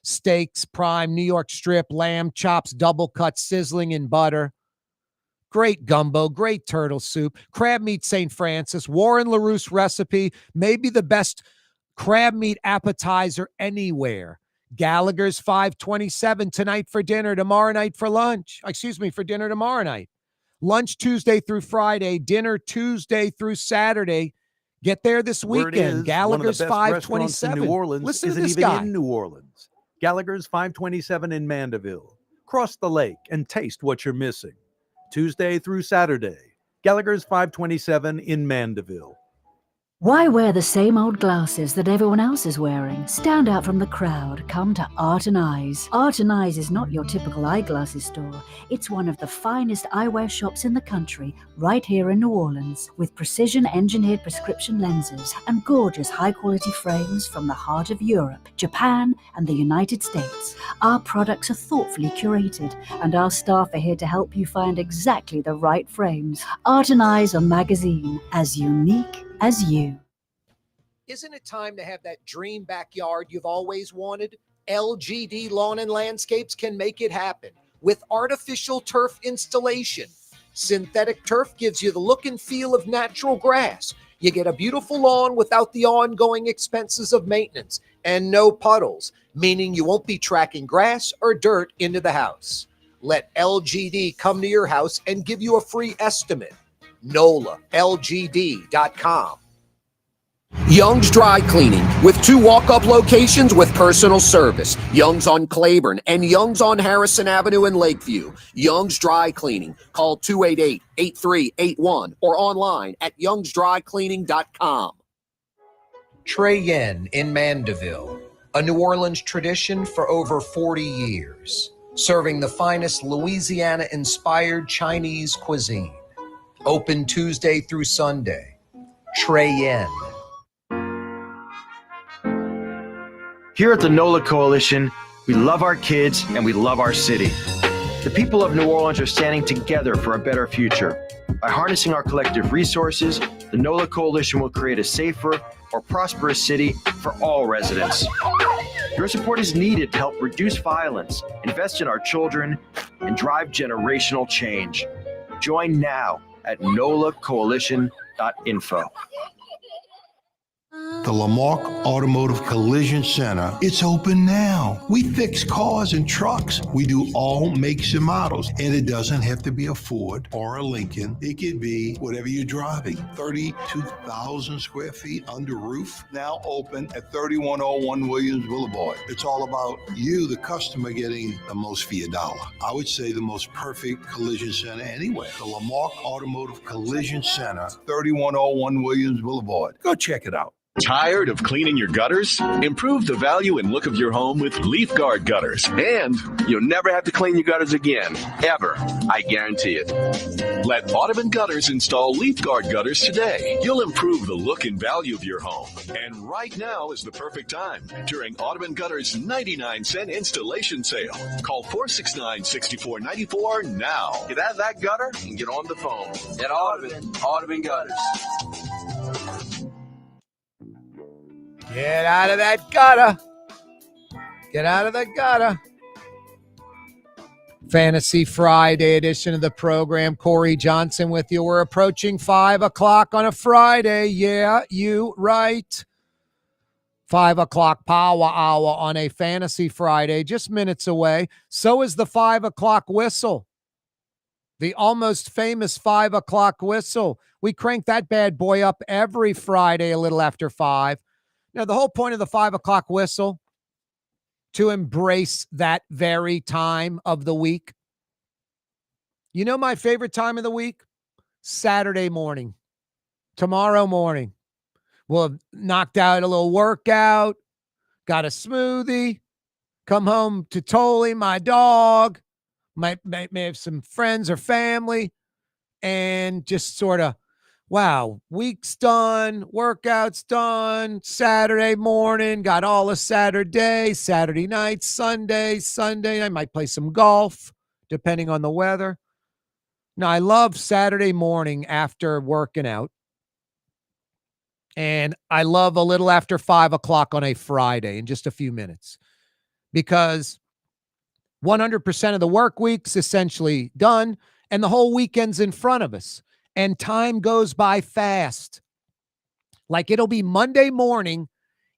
Steaks, prime, New York strip, lamb chops, double cut, sizzling in butter. Great gumbo, great turtle soup, crab meat St. Francis, Warren LaRousse recipe, maybe the best crab meat appetizer anywhere. Gallagher's 527 tonight for dinner, tomorrow night for lunch. For dinner tomorrow night. Lunch Tuesday through Friday, dinner Tuesday through Saturday. Get there this weekend. Gallagher's 527. In New Orleans Listen to isn't this even guy. in New Orleans. Gallagher's 527 in Mandeville. Cross the lake and taste what you're missing. Tuesday through Saturday. Gallagher's 527 in Mandeville. Why wear the same old glasses that everyone else is wearing? Stand out from the crowd. Come to Art and Eyes. Art and Eyes is not your typical eyeglasses store. It's one of the finest eyewear shops in the country, right here in New Orleans, with precision-engineered prescription lenses and gorgeous high-quality frames from the heart of Europe, Japan, and the United States. Our products are thoughtfully curated, and our staff are here to help you find exactly the right frames. Art and Eyes on magazine, as unique as you. Isn't it time to have that dream backyard you've always wanted? LGD Lawn and Landscapes can make it happen with artificial turf installation. Synthetic turf gives you the look and feel of natural grass. You get a beautiful lawn without the ongoing expenses of maintenance and no puddles, meaning you won't be tracking grass or dirt into the house. Let LGD come to your house and give you a free estimate. NOLALGD.com. Young's Dry Cleaning with 2 walk-up locations with personal service. Young's on Claiborne and Young's on Harrison Avenue in Lakeview. Young's Dry Cleaning. Call 288-8381 or online at youngsdrycleaning.com. Trey Yen in Mandeville, a New Orleans tradition for over 40 years, serving the finest Louisiana-inspired Chinese cuisine. Open Tuesday through Sunday. Trey Yen. Here at the NOLA Coalition, we love our kids and we love our city. The people of New Orleans are standing together for a better future. By harnessing our collective resources, the NOLA Coalition will create a safer, more prosperous city for all residents. Your support is needed to help reduce violence, invest in our children, and drive generational change. Join now at nolacoalition.info. The Lamarck Automotive Collision Center, it's open now. We fix cars and trucks. We do all makes and models. And it doesn't have to be a Ford or a Lincoln. It could be whatever you're driving. 32,000 square feet under roof, now open at 3101 Williams Boulevard. It's all about you, the customer, getting the most for your dollar. I would say the most perfect collision center anywhere. The Lamarck Automotive Collision Center, 3101 Williams Boulevard. Go check it out. Tired of cleaning your gutters? Improve the value and look of your home with Leaf Guard gutters. And you'll never have to clean your gutters again, ever. I guarantee it. Let Audubon Gutters install Leaf Guard gutters today. You'll improve the look and value of your home. And right now is the perfect time during Audubon Gutters' 99-cent installation sale. Call 469-6494 now. Get out of that gutter and get on the phone. At Audubon Gutters. Get out of that gutter. Get out of the gutter. Fantasy Friday edition of the program. Corey Johnson with you. We're approaching 5 o'clock on a Friday. Yeah, you right. 5 o'clock power hour on a Fantasy Friday, just minutes away. So is the 5 o'clock whistle. The almost famous 5 o'clock whistle. We crank that bad boy up every Friday a little after 5. Now, the whole point of the 5 o'clock whistle, to embrace that very time of the week. You know my favorite time of the week? Saturday morning. Tomorrow morning. We'll have knocked out a little workout, got a smoothie, come home to Tolly, my dog, may have some friends or family, and just sort of, wow, week's done, workout's done, Saturday morning, got all of Saturday night, Sunday, I might play some golf, depending on the weather. Now, I love Saturday morning after working out, and I love a little after 5 o'clock on a Friday in just a few minutes, because 100% of the work week's essentially done, and the whole weekend's in front of us, and time goes by fast. Like it'll be Monday morning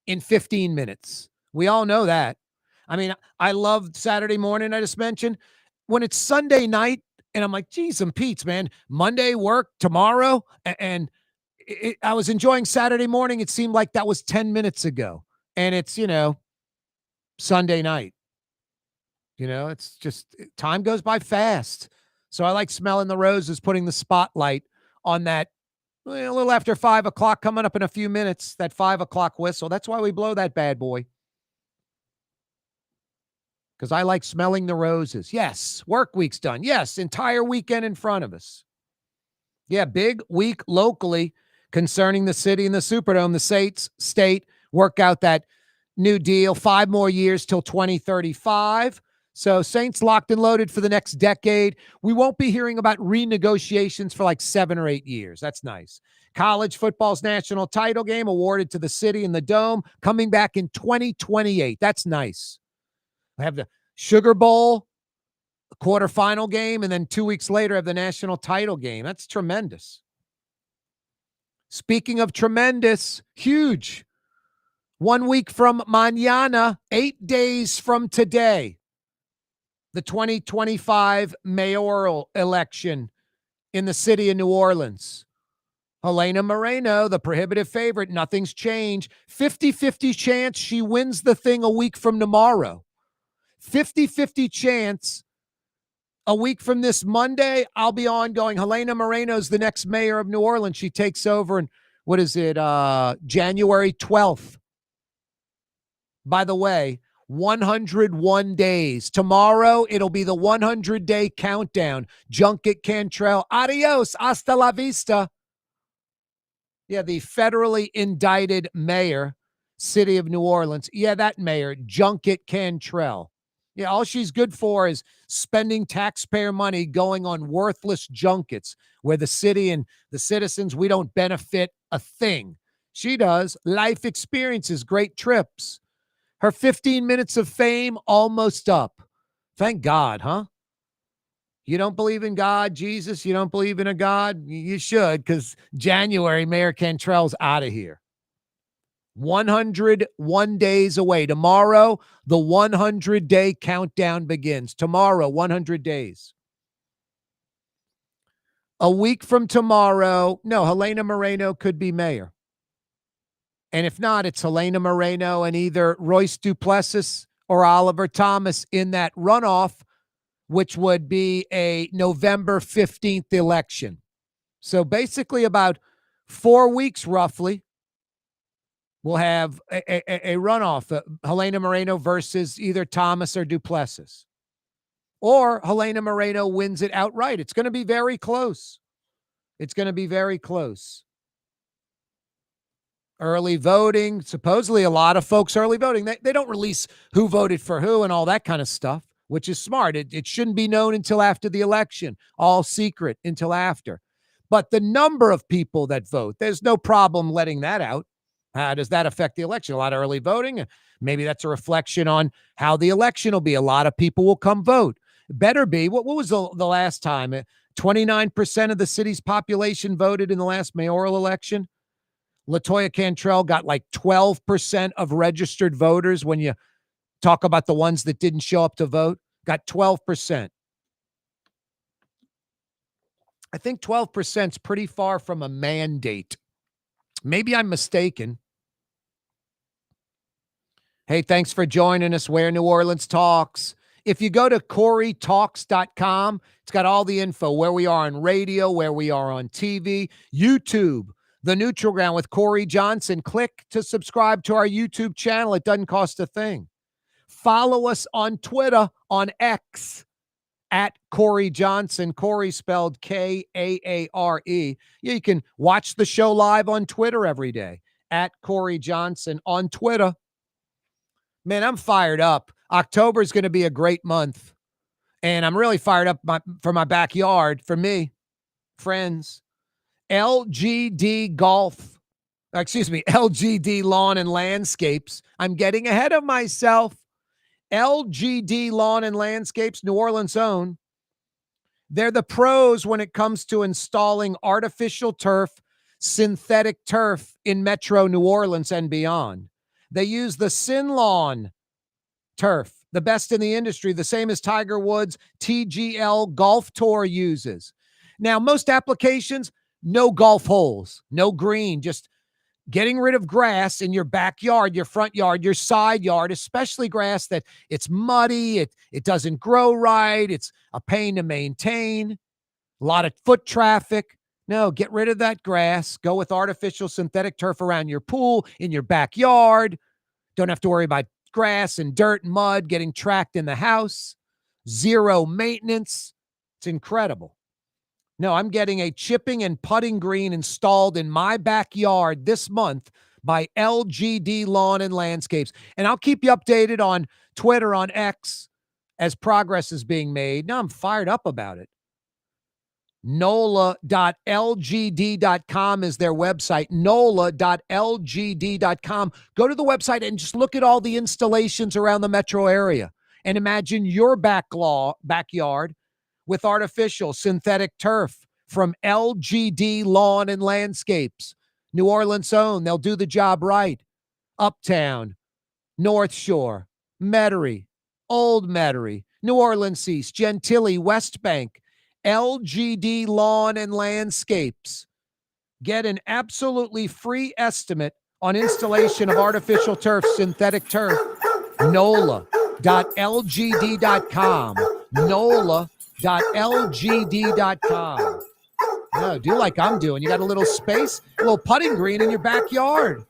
in 15 minutes. We all know that. I mean, I love Saturday morning, I just mentioned. When it's Sunday night, and I'm like, geez, and Pete's, man, Monday work, tomorrow, and I was enjoying Saturday morning. It seemed like that was 10 minutes ago, and it's, Sunday night. It's just time goes by fast. So I like smelling the roses, putting the spotlight on that. A little after 5 o'clock, coming up in a few minutes, that 5 o'clock whistle. That's why we blow that bad boy. Because I like smelling the roses. Yes, work week's done. Yes, entire weekend in front of us. Yeah, big week locally concerning the city and the Superdome. The state work out that new deal, 5 more years till 2035. So Saints locked and loaded for the next decade. We won't be hearing about renegotiations for like 7 or 8 years. That's nice. College football's national title game awarded to the city and the Dome coming back in 2028. That's nice. I have the Sugar Bowl quarterfinal game, and then 2 weeks later have the national title game. That's tremendous. Speaking of tremendous, huge. 1 week from mañana, 8 days from today, the 2025 mayoral election in the city of New Orleans. Helena Moreno, the prohibitive favorite, nothing's changed. 50-50 chance she wins the thing a week from tomorrow. 50-50 chance a week from this Monday, I'll be on going, Helena Moreno's the next mayor of New Orleans. She takes over in, January 12th. By the way, 101 days. Tomorrow, it'll be the 100-day countdown. Junket Cantrell, adios, hasta la vista. Yeah, the federally indicted mayor, city of New Orleans. Yeah, that mayor, Junket Cantrell. Yeah, all she's good for is spending taxpayer money going on worthless junkets where the city and the citizens, we don't benefit a thing. She does. Life experiences, great trips. Her 15 minutes of fame almost up. Thank God, huh? You don't believe in God, Jesus? You don't believe in a God? You should, because January, Mayor Cantrell's out of here. 101 days away. Tomorrow, the 100-day countdown begins. Tomorrow, 100 days. A week from tomorrow, no, Helena Moreno could be mayor. And if not, it's Helena Moreno and either Royce Duplessis or Oliver Thomas in that runoff, which would be a November 15th election. So basically about 4 weeks roughly, we'll have a runoff, Helena Moreno versus either Thomas or Duplessis. Or Helena Moreno wins it outright. It's going to be very close. It's going to be very close. Early voting, supposedly a lot of folks early voting. They don't release who voted for who and all that kind of stuff, which is smart. It shouldn't be known until after the election, all secret until after. But the number of people that vote, there's no problem letting that out. How does that affect the election? A lot of early voting. Maybe that's a reflection on how the election will be. A lot of people will come vote. Better be. What was the last time? 29% of the city's population voted in the last mayoral election. LaToya Cantrell got like 12% of registered voters when you talk about the ones that didn't show up to vote. Got 12%. I think 12% is pretty far from a mandate. Maybe I'm mistaken. Hey, thanks for joining us where New Orleans Talks. If you go to CoreyTalks.com, it's got all the info, where we are on radio, where we are on TV, YouTube, The Neutral Ground with Corey Johnson. Click to subscribe to our YouTube channel. It doesn't cost a thing. Follow us on Twitter, on X, at Corey Johnson. Corey spelled Kaare. Yeah, you can watch the show live on Twitter every day, at Corey Johnson on Twitter. Man, I'm fired up. October is going to be a great month. And I'm really fired up for my backyard, for me, friends. LGD Lawn and Landscapes. I'm getting ahead of myself. LGD Lawn and Landscapes, New Orleans own. They're the pros when it comes to installing artificial turf, synthetic turf in Metro New Orleans and beyond. They use the Sinlawn turf, the best in the industry, the same as Tiger Woods' TGL Golf Tour uses. Now, most applications, no golf holes, no green, just getting rid of grass in your backyard, your front yard, your side yard, especially grass that it's muddy, it doesn't grow right, it's a pain to maintain, a lot of foot traffic. No, get rid of that grass. Go with artificial synthetic turf around your pool, in your backyard. Don't have to worry about grass and dirt and mud getting tracked in the house. Zero maintenance. It's incredible. No, I'm getting a chipping and putting green installed in my backyard this month by LGD Lawn and Landscapes. And I'll keep you updated on Twitter, on X, as progress is being made. Now I'm fired up about it. NOLA.lgd.com is their website. NOLA.lgd.com. Go to the website and just look at all the installations around the metro area. And imagine your backyard with artificial synthetic turf from LGD Lawn and Landscapes. New Orleans own. They'll do the job right. Uptown, North Shore, Metairie, Old Metairie, New Orleans East, Gentilly, West Bank, LGD Lawn and Landscapes. Get an absolutely free estimate on installation of artificial turf, synthetic turf. NOLA.lgd.com. NOLA.lgd.com. No, do like I'm doing. You got a little space, a little putting green in your backyard.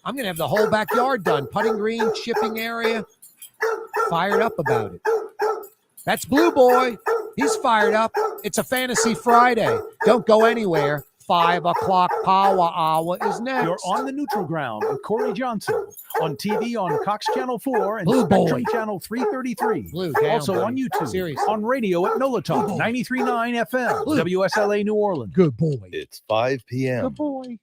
I'm going to have the whole backyard done. Putting green, chipping area. Fired up about it. That's Blue Boy. He's fired up. It's a Fantasy Friday. Don't go anywhere. 5 o'clock power hour is next. You're on the neutral ground with Corey Johnson on TV on Cox Channel 4 and Blue Spectrum Boy. Channel 333. Blue down, Also buddy. on YouTube. Seriously. On radio at NOLA Talk 93.9 FM, Blue. WSLA New Orleans. Good boy. It's 5 p.m. Good boy.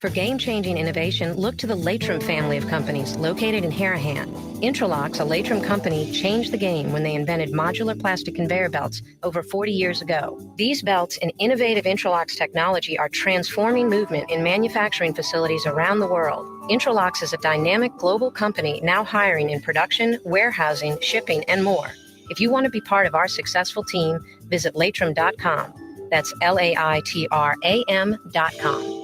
For game-changing innovation, look to the Latrim family of companies located in Harahan. Intralocks, a Latrim company, changed the game when they invented modular plastic conveyor belts over 40 years ago. These belts and innovative Intralocks technology are transforming movement in manufacturing facilities around the world. Intralocks is a dynamic global company now hiring in production, warehousing, shipping, and more. If you want to be part of our successful team, visit Latrim.com. That's LAITRAM.com.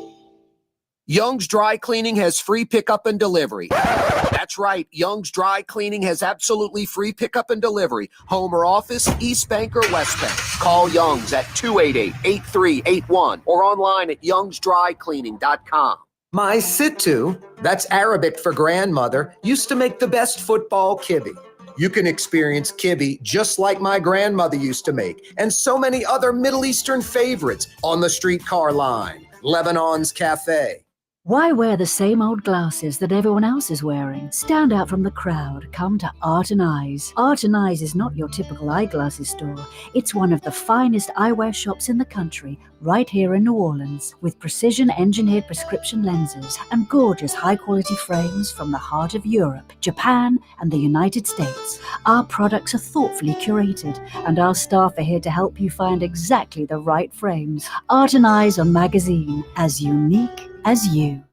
Young's Dry Cleaning has free pickup and delivery. That's right. Young's Dry Cleaning has absolutely free pickup and delivery. Home or office, East Bank or West Bank. Call Young's at 288-8381 or online at youngsdrycleaning.com. My Sittu, that's Arabic for grandmother, used to make the best football kibbe. You can experience kibbe just like my grandmother used to make, and so many other Middle Eastern favorites on the streetcar line. Lebanon's Cafe. Why wear the same old glasses that everyone else is wearing? Stand out from the crowd. Come to Art and Eyes. Art and Eyes is not your typical eyeglasses store. It's one of the finest eyewear shops in the country, right here in New Orleans, with precision-engineered prescription lenses and gorgeous high-quality frames from the heart of Europe, Japan, and the United States. Our products are thoughtfully curated, and our staff are here to help you find exactly the right frames. Art and Eyes on Magazine, as unique as you.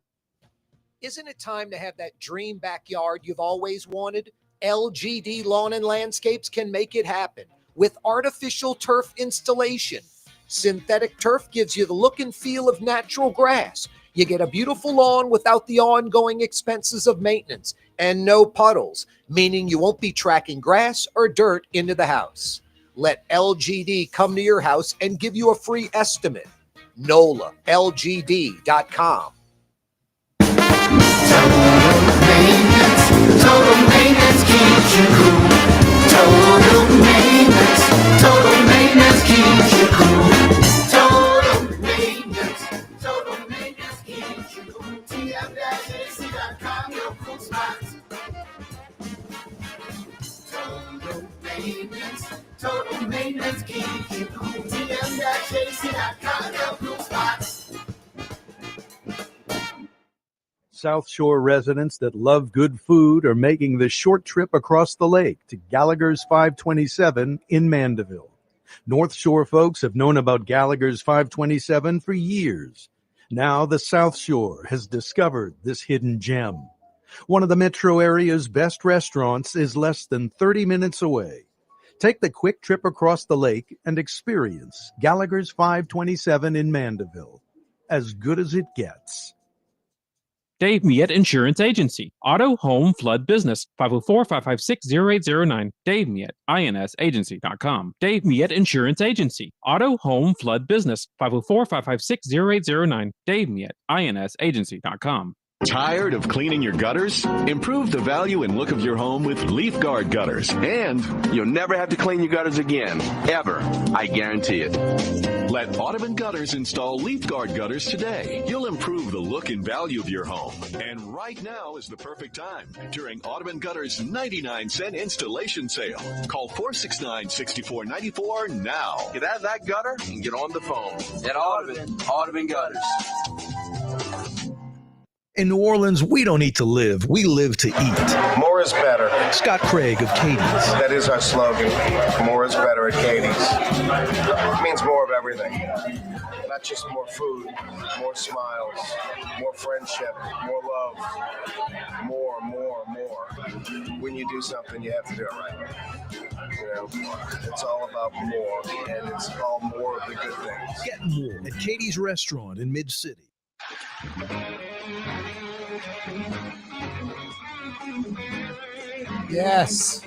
Isn't it time to have that dream backyard you've always wanted? LGD Lawn and Landscapes can make it happen with artificial turf installation. Synthetic turf gives you the look and feel of natural grass. You get a beautiful lawn without the ongoing expenses of maintenance and no puddles, meaning you won't be tracking grass or dirt into the house. Let LGD come to your house and give you a free estimate. NOLA.lgd.com. Total maintenance keeps you cool. Total maintenance keeps you cool. Total maintenance keeps you cool. TM-AC.com, your cool spots. Total maintenance keeps you cool. TM-AC.com, your cool spots. South Shore residents that love good food are making the short trip across the lake to Gallagher's 527 in Mandeville. North Shore folks have known about Gallagher's 527 for years. Now the South Shore has discovered this hidden gem. One of the metro area's best restaurants is less than 30 minutes away. Take the quick trip across the lake and experience Gallagher's 527 in Mandeville. As good as it gets. Dave Miette Insurance Agency. Auto, home, flood, business. 504-556-0809. Dave Miette, insagency.com. Dave Miette Insurance Agency. Auto, home, flood, business. 504-556-0809. Dave Miette, insagency.com. Tired of cleaning your gutters? Improve the value and look of your home with Leaf Guard gutters. And you'll never have to clean your gutters again. Ever. I guarantee it. Let Audubon Gutters install Leaf Guard gutters today. You'll improve the look and value of your home. And right now is the perfect time during Audubon Gutters' 99-cent installation sale. Call 469-6494 now. Get out of that gutter and get on the phone. At Audubon Gutters. In New Orleans, we don't eat to live. We live to eat. More is better. Scott Craig of Katie's. That is our slogan. More is better at Katie's. It means more of everything. Not just more food, more smiles, more friendship, more love. More. When you do something, you have to do it right. You know, it's all about more, and it's all more of the good things. Get more at Katie's Restaurant in Mid-City. Yes.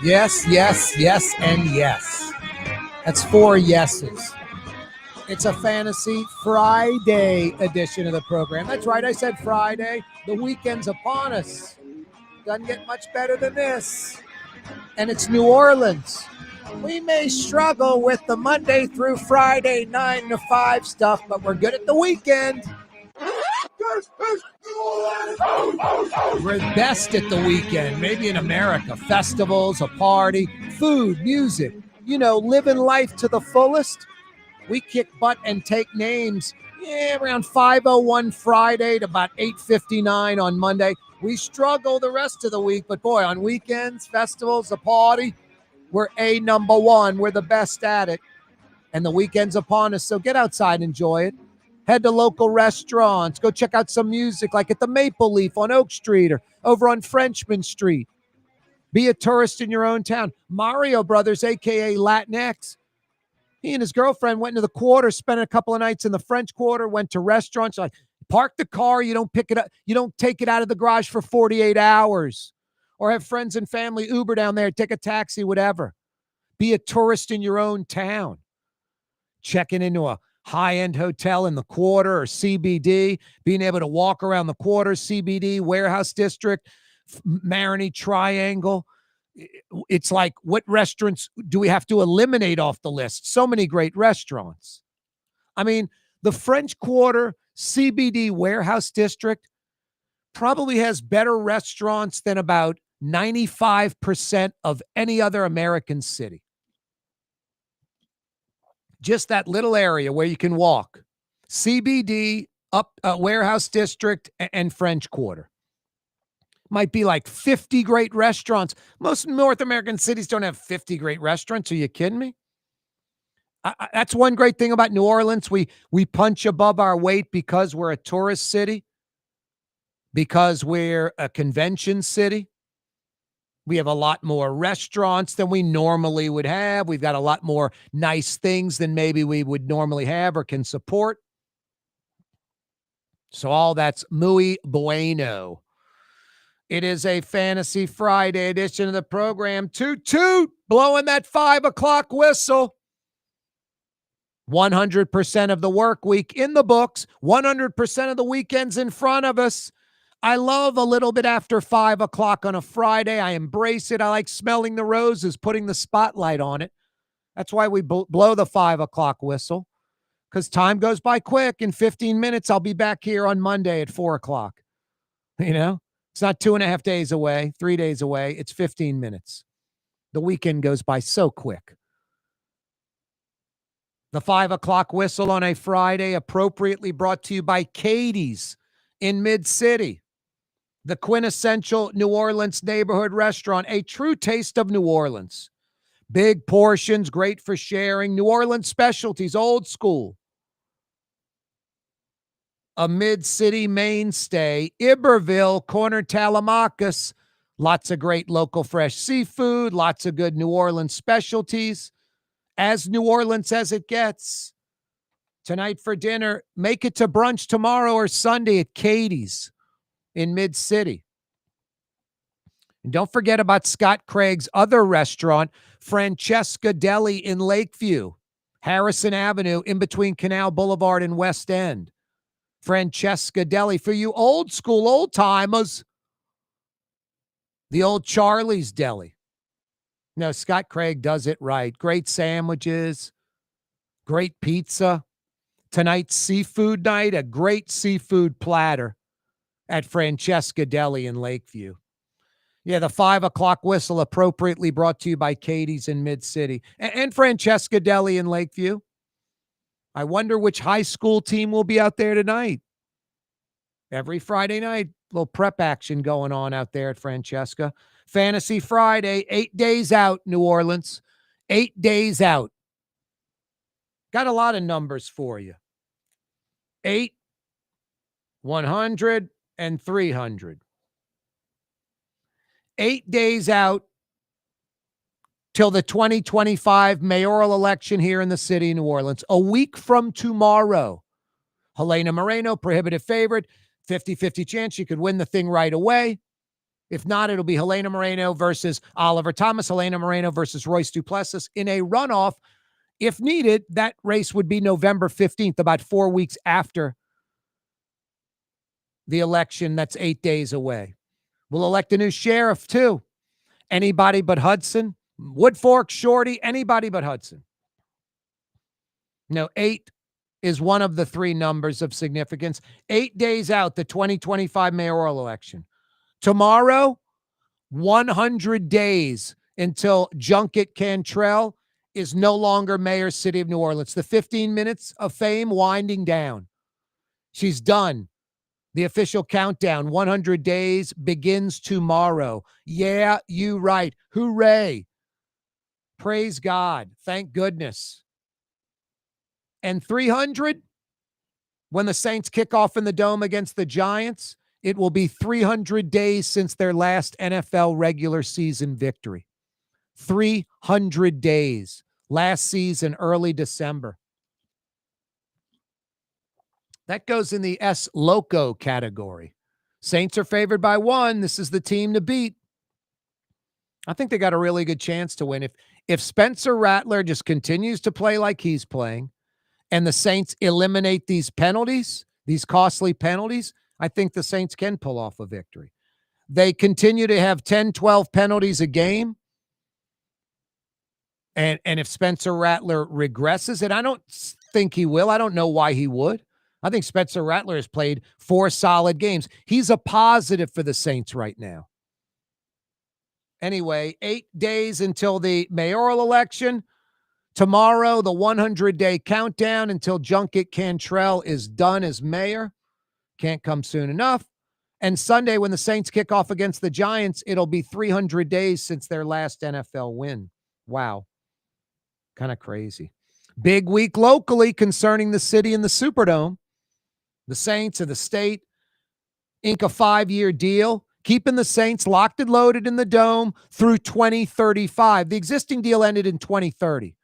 Yes, yes, yes, and yes. That's 4 yeses. It's a Fantasy Friday edition of the program. That's right, I said Friday. The weekend's upon us. Doesn't get much better than this. And it's New Orleans. We may struggle with the Monday through Friday 9 to 5 stuff, but we're good at the weekend. We're best at the weekend, maybe in America. Festivals, a party, food, music, living life to the fullest. We kick butt and take names around 5:01 Friday to about 8:59 on Monday. We struggle the rest of the week, but boy, on weekends, festivals, a party, we're number one. We're the best at it. And the weekend's upon us, so get outside and enjoy it. Head to local restaurants. Go check out some music like at the Maple Leaf on Oak Street or over on Frenchman Street. Be a tourist in your own town. Mario Brothers, a.k.a. Latinx, he and his girlfriend went into the Quarter, spent a couple of nights in the French Quarter, went to restaurants. Like, park the car. You don't pick it up. You don't take it out of the garage for 48 hours. Or have friends and family Uber down there, take a taxi, whatever. Be a tourist in your own town. Checking into a high-end hotel in the Quarter or CBD, being able to walk around the Quarter, CBD, Warehouse District, Marigny Triangle. It's like, what restaurants do we have to eliminate off the list? So many great restaurants. I mean, the French Quarter, CBD, Warehouse District probably has better restaurants than about 95% of any other American city. Just that little area where you can walk. CBD, up Warehouse District, and French Quarter. Might be like 50 great restaurants. Most North American cities don't have 50 great restaurants. Are you kidding me? That's one great thing about New Orleans. We punch above our weight because we're a tourist city, because we're a convention city. We have a lot more restaurants than we normally would have. We've got a lot more nice things than maybe we would normally have or can support. So all that's muy bueno. It is a Fantasy Friday edition of the program. Toot, toot, blowing that 5 o'clock whistle. 100% of the work week in the books. 100% of the weekends in front of us. I love a little bit after 5 o'clock on a Friday. I embrace it. I like smelling the roses, putting the spotlight on it. That's why we blow the 5 o'clock whistle, because time goes by quick. In 15 minutes, I'll be back here on Monday at 4 o'clock. It's not 2.5 days away, 3 days away. It's 15 minutes. The weekend goes by so quick. The 5 o'clock whistle on a Friday, appropriately brought to you by Katie's in Mid-City, the quintessential New Orleans neighborhood restaurant, a true taste of New Orleans. Big portions, great for sharing. New Orleans specialties, old school. A Mid-City mainstay, Iberville, corner Tallahassee. Lots of great local fresh seafood, lots of good New Orleans specialties. As New Orleans as it gets. Tonight for dinner, make it to brunch tomorrow or Sunday at Katie's in Mid-City. And don't forget about Scott Craig's other restaurant, Francesca Deli in Lakeview, Harrison Avenue, in between Canal Boulevard and West End. Francesca Deli. For you old school old timers, the old Charlie's Deli. No, Scott Craig does it right. Great sandwiches, great pizza. Tonight's seafood night, a great seafood platter at Francesca Deli in Lakeview. Yeah, the 5 o'clock whistle appropriately brought to you by Katie's in Mid-City and Francesca Deli in Lakeview. I wonder which high school team will be out there tonight. Every Friday night, little prep action going on out there at Francesca. Fantasy Friday, 8 days out, New Orleans. 8 days out. Got a lot of numbers for you. 8, 100, and 300. 8 days out till the 2025 mayoral election here in the city of New Orleans. A week from tomorrow. Helena Moreno, prohibitive favorite. 50-50 chance she could win the thing right away. If not, it'll be Helena Moreno versus Oliver Thomas. Helena Moreno versus Royce Duplessis in a runoff. If needed, that race would be November 15th, about 4 weeks after the election. That's 8 days away. We'll elect a new sheriff, too. Anybody but Hudson. Woodfork, Shorty, anybody but Hudson. No, 8 is one of the 3 numbers of significance. 8 days out, the 2025 mayoral election. Tomorrow, 100 days until Junket Cantrell is no longer mayor, city of New Orleans. The 15 minutes of fame winding down. She's done. The official countdown, 100 days, begins tomorrow. Yeah, you right. Hooray. Praise God. Thank goodness. And 300, when the Saints kick off in the Dome against the Giants, it will be 300 days since their last NFL regular season victory. 300 days. Last season, early December. That goes in the S Loco category. Saints are favored by 1. This is the team to beat. I think they got a really good chance to win. If Spencer Rattler just continues to play like he's playing and the Saints eliminate these penalties, these costly penalties, I think the Saints can pull off a victory. They continue to have 10, 12 penalties a game. And if Spencer Rattler regresses, and I don't think he will, I don't know why he would. I think Spencer Rattler has played 4 solid games. He's a positive for the Saints right now. Anyway, 8 days until the mayoral election. Tomorrow, the 100-day countdown until Junket Cantrell is done as mayor. Can't come soon enough. And Sunday, when the Saints kick off against the Giants, it'll be 300 days since their last NFL win. Wow. Kind of crazy. Big week locally concerning the city and the Superdome. The Saints of the state ink a 5-year deal, keeping the Saints locked and loaded in the Dome through 2035. The existing deal ended in 2030.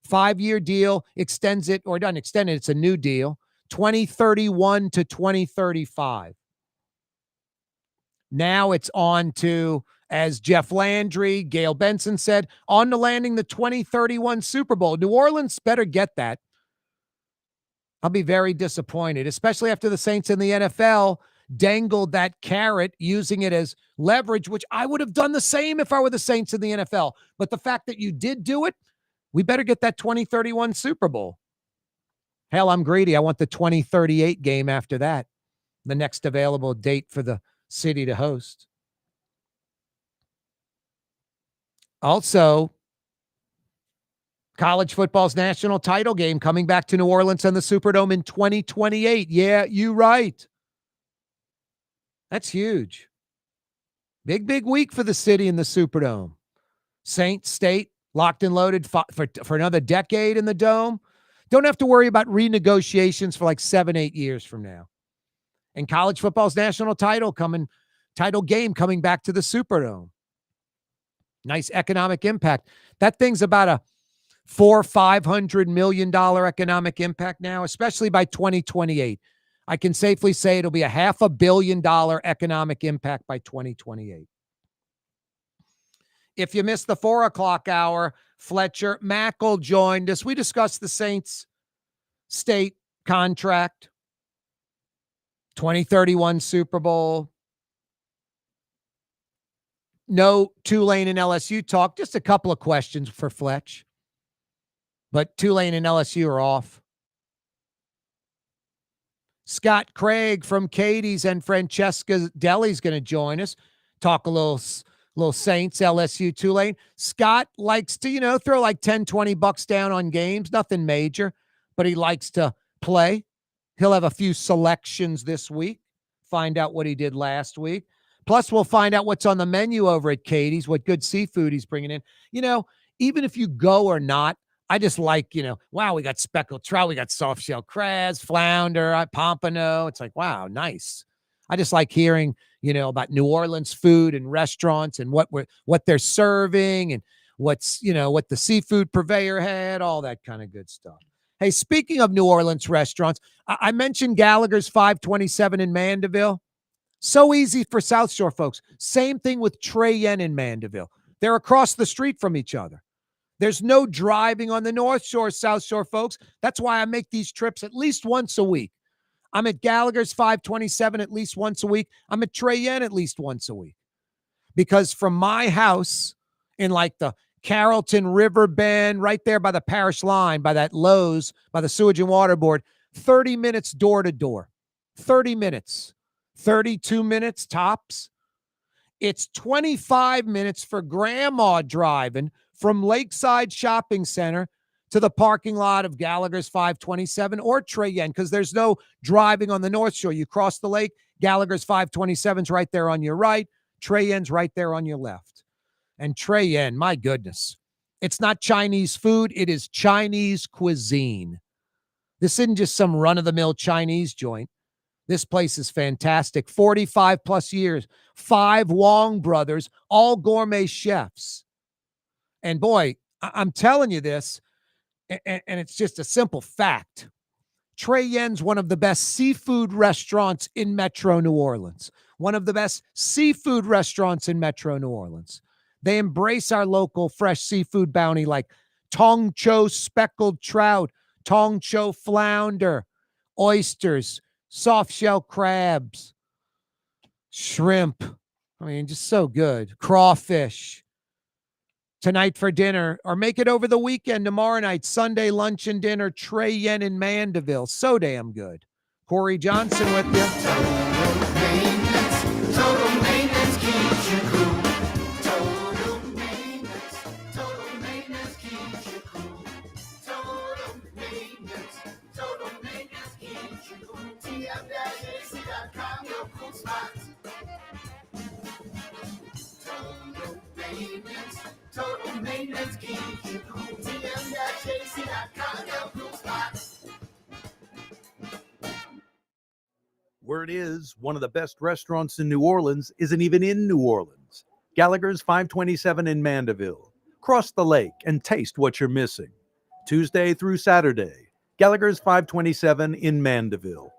5-year deal extends it, or doesn't extend it, it's a new deal, 2031 to 2035. Now it's on to, as Jeff Landry, Gail Benson said, on to landing the 2031 Super Bowl. New Orleans better get that. I'll be very disappointed, especially after the Saints in the NFL dangled that carrot using it as leverage, which I would have done the same if I were the Saints in the NFL. But the fact that you did do it, we better get that 2031 Super Bowl. Hell, I'm greedy. I want the 2038 game after that, the next available date for the city to host. Also, college football's national title game coming back to New Orleans and the Superdome in 2028. Yeah, you right. That's huge. Big week for the city in the Superdome. Saints State locked and loaded for another decade in the Dome. Don't have to worry about renegotiations for like 7-8 years from now. And college football's national title game coming back to the Superdome. Nice economic impact. That thing's about a $400-500 million economic impact now, especially by 2028. I can safely say it'll be a $500 million economic impact by 2028. If you missed the 4 o'clock hour, Fletcher Mackle joined us. We discussed the Saints State contract, 2031 Super Bowl. No Tulane and LSU talk. Just a couple of questions for Fletch. But Tulane and LSU are off. Scott Craig from Katie's and Francesca Deli's going to join us. Talk a little Saints, LSU, Tulane. Scott likes to, throw like $10-20 down on games. Nothing major, but he likes to play. He'll have a few selections this week. Find out what he did last week. Plus, we'll find out what's on the menu over at Katie's, what good seafood he's bringing in. Even if you go or not, I just like, wow, we got speckled trout, we got soft shell crabs, flounder, pompano. It's like, wow, nice. I just like hearing, about New Orleans food and restaurants and what they're serving and what the seafood purveyor had, all that kind of good stuff. Hey, speaking of New Orleans restaurants, I mentioned Gallagher's 527 in Mandeville. So easy for South Shore folks. Same thing with Trey Yen in Mandeville. They're across the street from each other. There's no driving on the North Shore, South Shore folks. That's why I make these trips at least once a week. I'm at Gallagher's 527 at least once a week. I'm at Trey Yen at least once a week. Because from my house in like the Carrollton River Bend, right there by the parish line, by that Lowe's, by the Sewage and Water Board, 30 minutes door to door. 30 minutes. 32 minutes tops. It's 25 minutes for grandma driving from Lakeside Shopping Center to the parking lot of Gallagher's 527 or Trey Yen, because there's no driving on the North Shore. You cross the lake, Gallagher's 527's right there on your right, Trey Yen's right there on your left. And Trey Yen, my goodness, it's not Chinese food, it is Chinese cuisine. This isn't just some run-of-the-mill Chinese joint. This place is fantastic. 45 plus years, 5 Wong brothers, all gourmet chefs. And boy, I'm telling you this, and it's just a simple fact. Trey Yen's one of the best seafood restaurants in Metro New Orleans. One of the best seafood restaurants in Metro New Orleans. They embrace our local fresh seafood bounty like Tong Cho speckled trout, Tong Cho flounder, oysters, soft shell crabs, shrimp. I mean, just so good. Crawfish. Tonight for dinner, or make it over the weekend, tomorrow night, Sunday lunch and dinner, Trey Yen in Mandeville. So damn good. Corey Johnson with you. Total maintenance keeps you cool. Total maintenance keeps you cool. Total maintenance keeps you cool. TM-AC.com, your cool spots. Total maintenance keeps you cool. TM-AC.com, your cool spots. Word is, one of the best restaurants in New Orleans isn't even in New Orleans. Gallagher's 527 in Mandeville. Cross the lake and taste what you're missing. Tuesday through Saturday, Gallagher's 527 in Mandeville.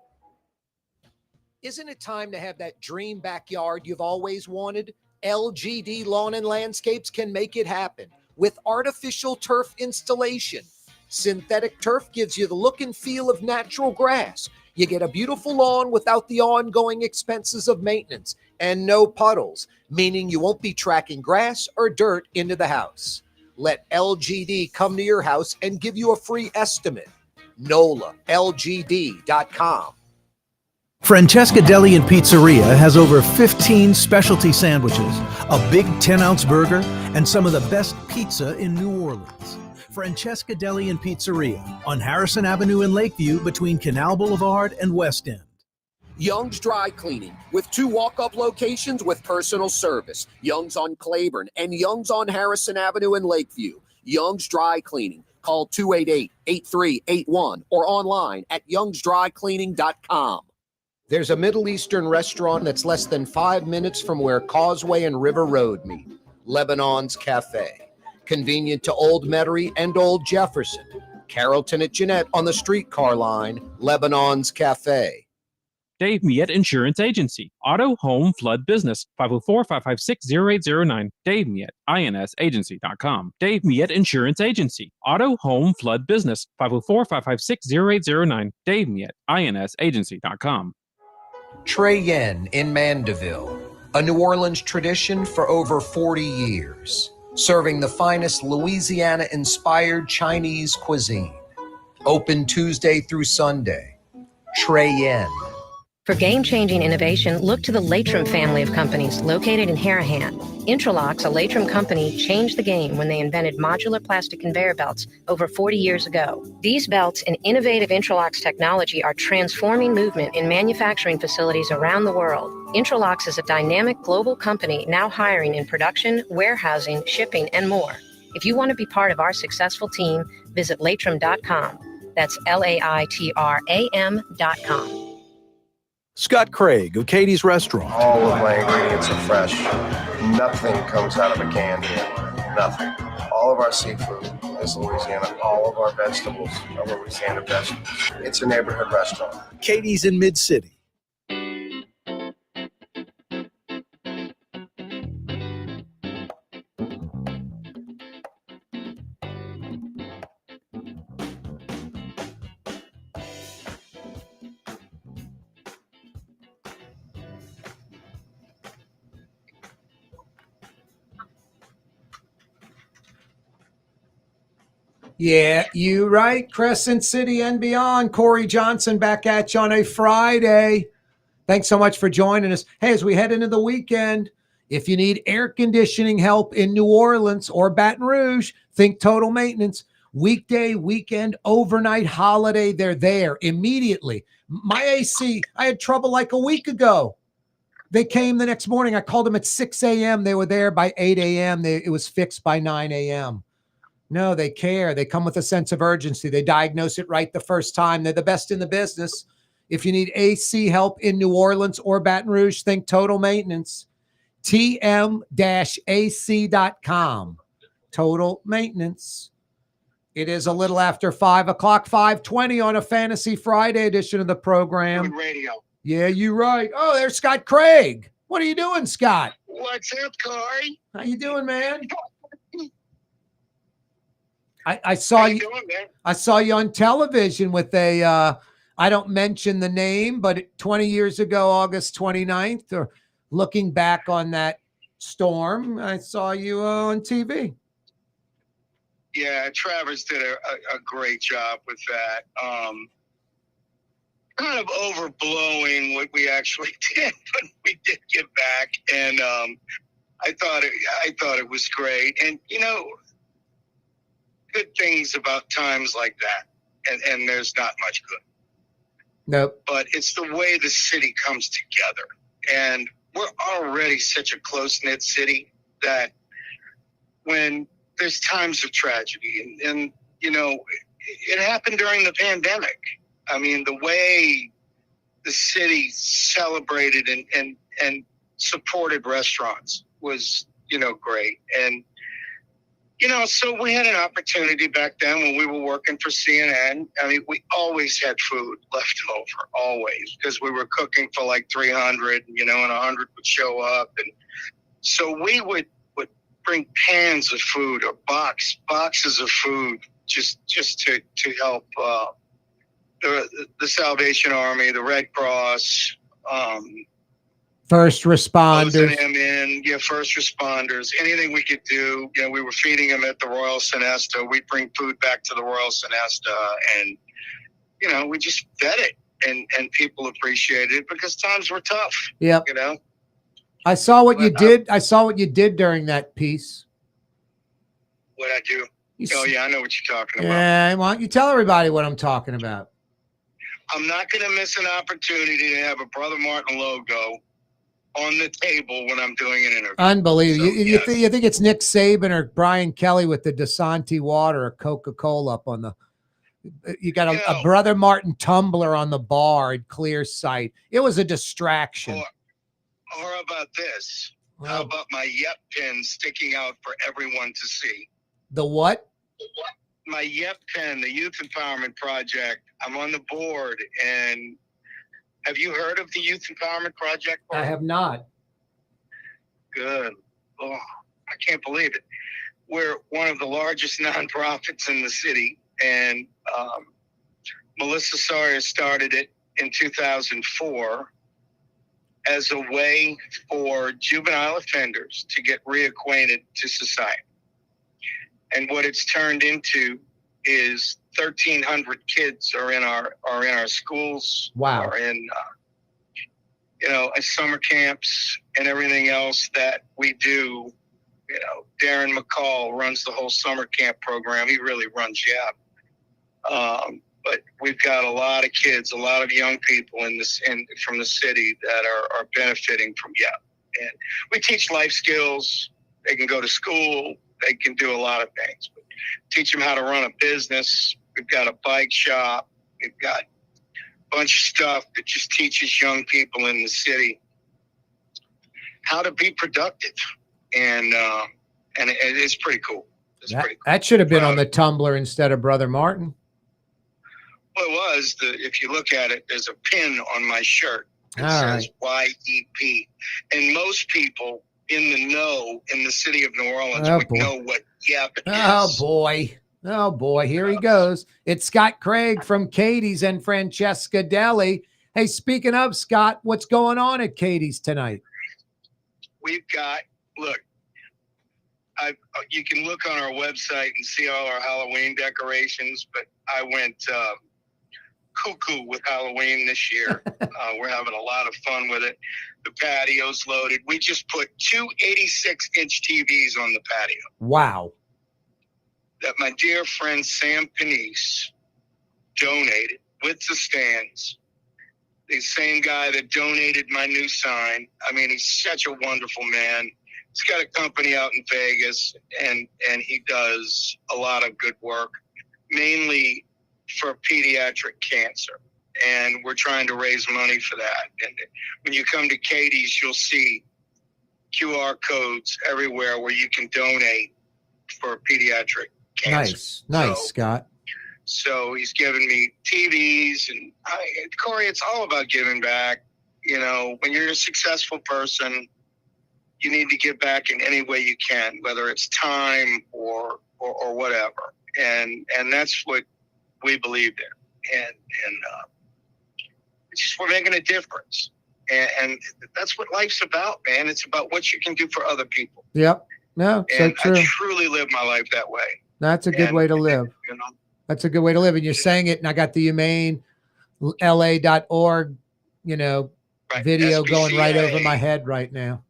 Isn't it time to have that dream backyard you've always wanted? LGD Lawn and Landscapes can make it happen with artificial turf installation. Synthetic turf gives you the look and feel of natural grass. You get a beautiful lawn without the ongoing expenses of maintenance and no puddles, meaning you won't be tracking grass or dirt into the house. Let LGD come to your house and give you a free estimate. NOLALGD.com. Francesca Deli and Pizzeria has over 15 specialty sandwiches, a big 10-ounce burger, and some of the best pizza in New Orleans. Francesca Deli and Pizzeria on Harrison Avenue in Lakeview between Canal Boulevard and West End. Young's Dry Cleaning, with 2 walk-up locations with personal service. Young's on Claiborne and Young's on Harrison Avenue in Lakeview. Young's Dry Cleaning. Call 288-8381 or online at youngsdrycleaning.com. There's a Middle Eastern restaurant that's less than 5 minutes from where Causeway and River Road meet. Lebanon's Cafe. Convenient to Old Metairie and Old Jefferson. Carrollton at Jeanette on the streetcar line. Lebanon's Cafe. Dave Miette Insurance Agency. Auto, home, flood, business. 504-556-0809. Dave Miette, insagency.com. Dave Miette Insurance Agency. Auto, home, flood, business. 504-556-0809. Dave Miette, insagency.com. Trey Yen in Mandeville. A New Orleans tradition for over 40 years. Serving the finest Louisiana-inspired Chinese cuisine. Open Tuesday through Sunday. Trey Yen. For game-changing innovation, look to the Latrim family of companies located in Harahan. Intralocks, a Latrim company, changed the game when they invented modular plastic conveyor belts over 40 years ago. These belts and innovative Intralocks technology are transforming movement in manufacturing facilities around the world. Intralocks is a dynamic global company now hiring in production, warehousing, shipping, and more. If you want to be part of our successful team, visit Latrim.com. That's LAITRAM.com. Scott Craig of Katie's Restaurant. All of my ingredients are fresh. Nothing comes out of a can here. Nothing. All of our seafood is Louisiana. All of our vegetables are Louisiana vegetables. It's a neighborhood restaurant. Katie's in Mid-City. Yeah, you right. Crescent City and beyond. Corey Johnson back at you on a Friday. Thanks so much for joining us. Hey, as we head into the weekend, if you need air conditioning help in New Orleans or Baton Rouge, think Total Maintenance. Weekday, weekend, overnight, holiday, they're there immediately. My AC, I had trouble like a week ago. They came the next morning. I called them at 6 a.m. They were there by 8 a.m. It was fixed by 9 a.m. No, they care. They come with a sense of urgency. They diagnose it right the first time. They're the best in the business. If you need AC help in New Orleans or Baton Rouge, think Total Maintenance. TM-AC.com. Total Maintenance. It is a little after 5 o'clock, 5:20 on a Fantasy Friday edition of the program. Radio. Yeah, you're right. Oh, there's Scott Craig. What are you doing, Scott? What's up, Corey? How you doing, man? I saw you. I saw you on television with a. I don't mention the name, but 20 years ago, August 29th, or looking back on that storm, I saw you on TV. Yeah, Travers did a great job with that. Kind of overblowing what we actually did, but we did get back, and I thought it was great. And you know, good things about times like that, and there's not much good. Nope. But it's the way the city comes together, and we're already such a close-knit city that when there's times of tragedy, and you know, it happened during the pandemic. I mean, the way the city celebrated and supported restaurants was, you know, great. And you know, so we had an opportunity back then when we were working for CNN. I mean, we always had food left over, always, because we were cooking for like 300, you know, and 100 would show up. And so we would bring pans of food or boxes of food just to help the Salvation Army, the Red Cross, First responders. First responders. Anything we could do. You know, we were feeding them at the Royal Sonesta. We'd bring food back to the Royal Sonesta, and you know, we just fed it, and people appreciated it because times were tough. Yep. You know. I saw what you did. I saw what you did during that piece. What'd I do? Oh yeah, I know what you're talking about. Yeah, why don't you tell everybody what I'm talking about? I'm not going to miss an opportunity to have a Brother Martin logo on the table when I'm doing an interview. Unbelievable. So, You think it's Nick Saban or Brian Kelly with the DeSanti water or Coca-Cola up on the – you got a Brother Martin tumbler on the bar at clear sight. It was a distraction. Or how about this? How about my Yep pin sticking out for everyone to see? The what? My Yep pin, the Youth Empowerment Project. I'm on the board. And have you heard of the Youth Empowerment Project? I have not. Good. Oh, I can't believe it. We're one of the largest nonprofits in the city. And Melissa Sawyer started it in 2004 as a way for juvenile offenders to get reacquainted to society. And what it's turned into is 1,300 kids are in our schools. Wow. Are in summer camps and everything else that we do. Darren McCall runs the whole summer camp program. He really runs YAP. But we've got a lot of kids, a lot of young people from the city that are benefiting from YAP. And we teach life skills. They can go to school. They can do a lot of things. But teach them how to run a business. We've got a bike shop. We've got a bunch of stuff that just teaches young people in the city how to be productive. And it's pretty cool. That should have been on the tumbler instead of Brother Martin. Well, it was. If you look at it, there's a pin on my shirt that says YEP. And most people in the know in the city of New Orleans would know what YEP is. Oh, boy. Here he goes. It's Scott Craig from Katie's and Francesca Deli. Hey, speaking of, Scott, what's going on at Katie's tonight? We've got, look, you can look on our website and see all our Halloween decorations, but I went cuckoo with Halloween this year. We're having a lot of fun with it. The patio's loaded. We just put two 86-inch TVs on the patio. Wow. That my dear friend Sam Panisse donated with the stands. The same guy that donated my new sign. I mean, he's such a wonderful man. He's got a company out in Vegas, and he does a lot of good work, mainly for pediatric cancer. And we're trying to raise money for that. And when you come to Katie's, you'll see QR codes everywhere where you can donate for pediatric cancer. Nice, Scott. So he's given me TVs, and Corey, it's all about giving back. When you're a successful person, you need to give back in any way you can, whether it's time or whatever. And that's what we believe in. And it's just, we're making a difference. And that's what life's about, man. It's about what you can do for other people. Yep. No, so true. I truly live my life that way. That's a good way to live. That's a good way to live. And you're saying it, and I got the humane LA.org, video SPCA, going right over my head right now.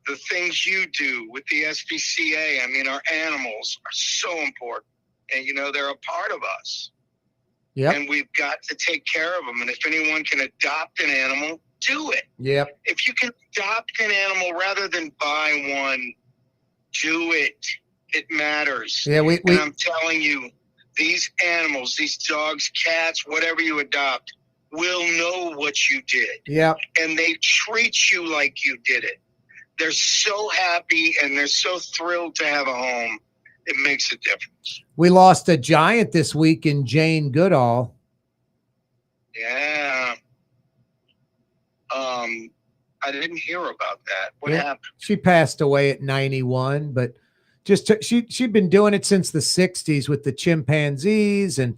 The things you do with the SPCA, I mean, our animals are so important. And, they're a part of us. Yep. And we've got to take care of them. And if anyone can adopt an animal, do it. Yep. If you can adopt an animal rather than buy one, do it. It matters. Yeah, and I'm telling you, these animals, these dogs, cats, whatever you adopt, will know what you did. Yep. And they treat you like you did it. They're so happy and they're so thrilled to have a home. It makes a difference. We lost a giant this week in Jane Goodall. Yeah. I didn't hear about that. What happened? She passed away at 91, but she'd been doing it since the 60s with the chimpanzees and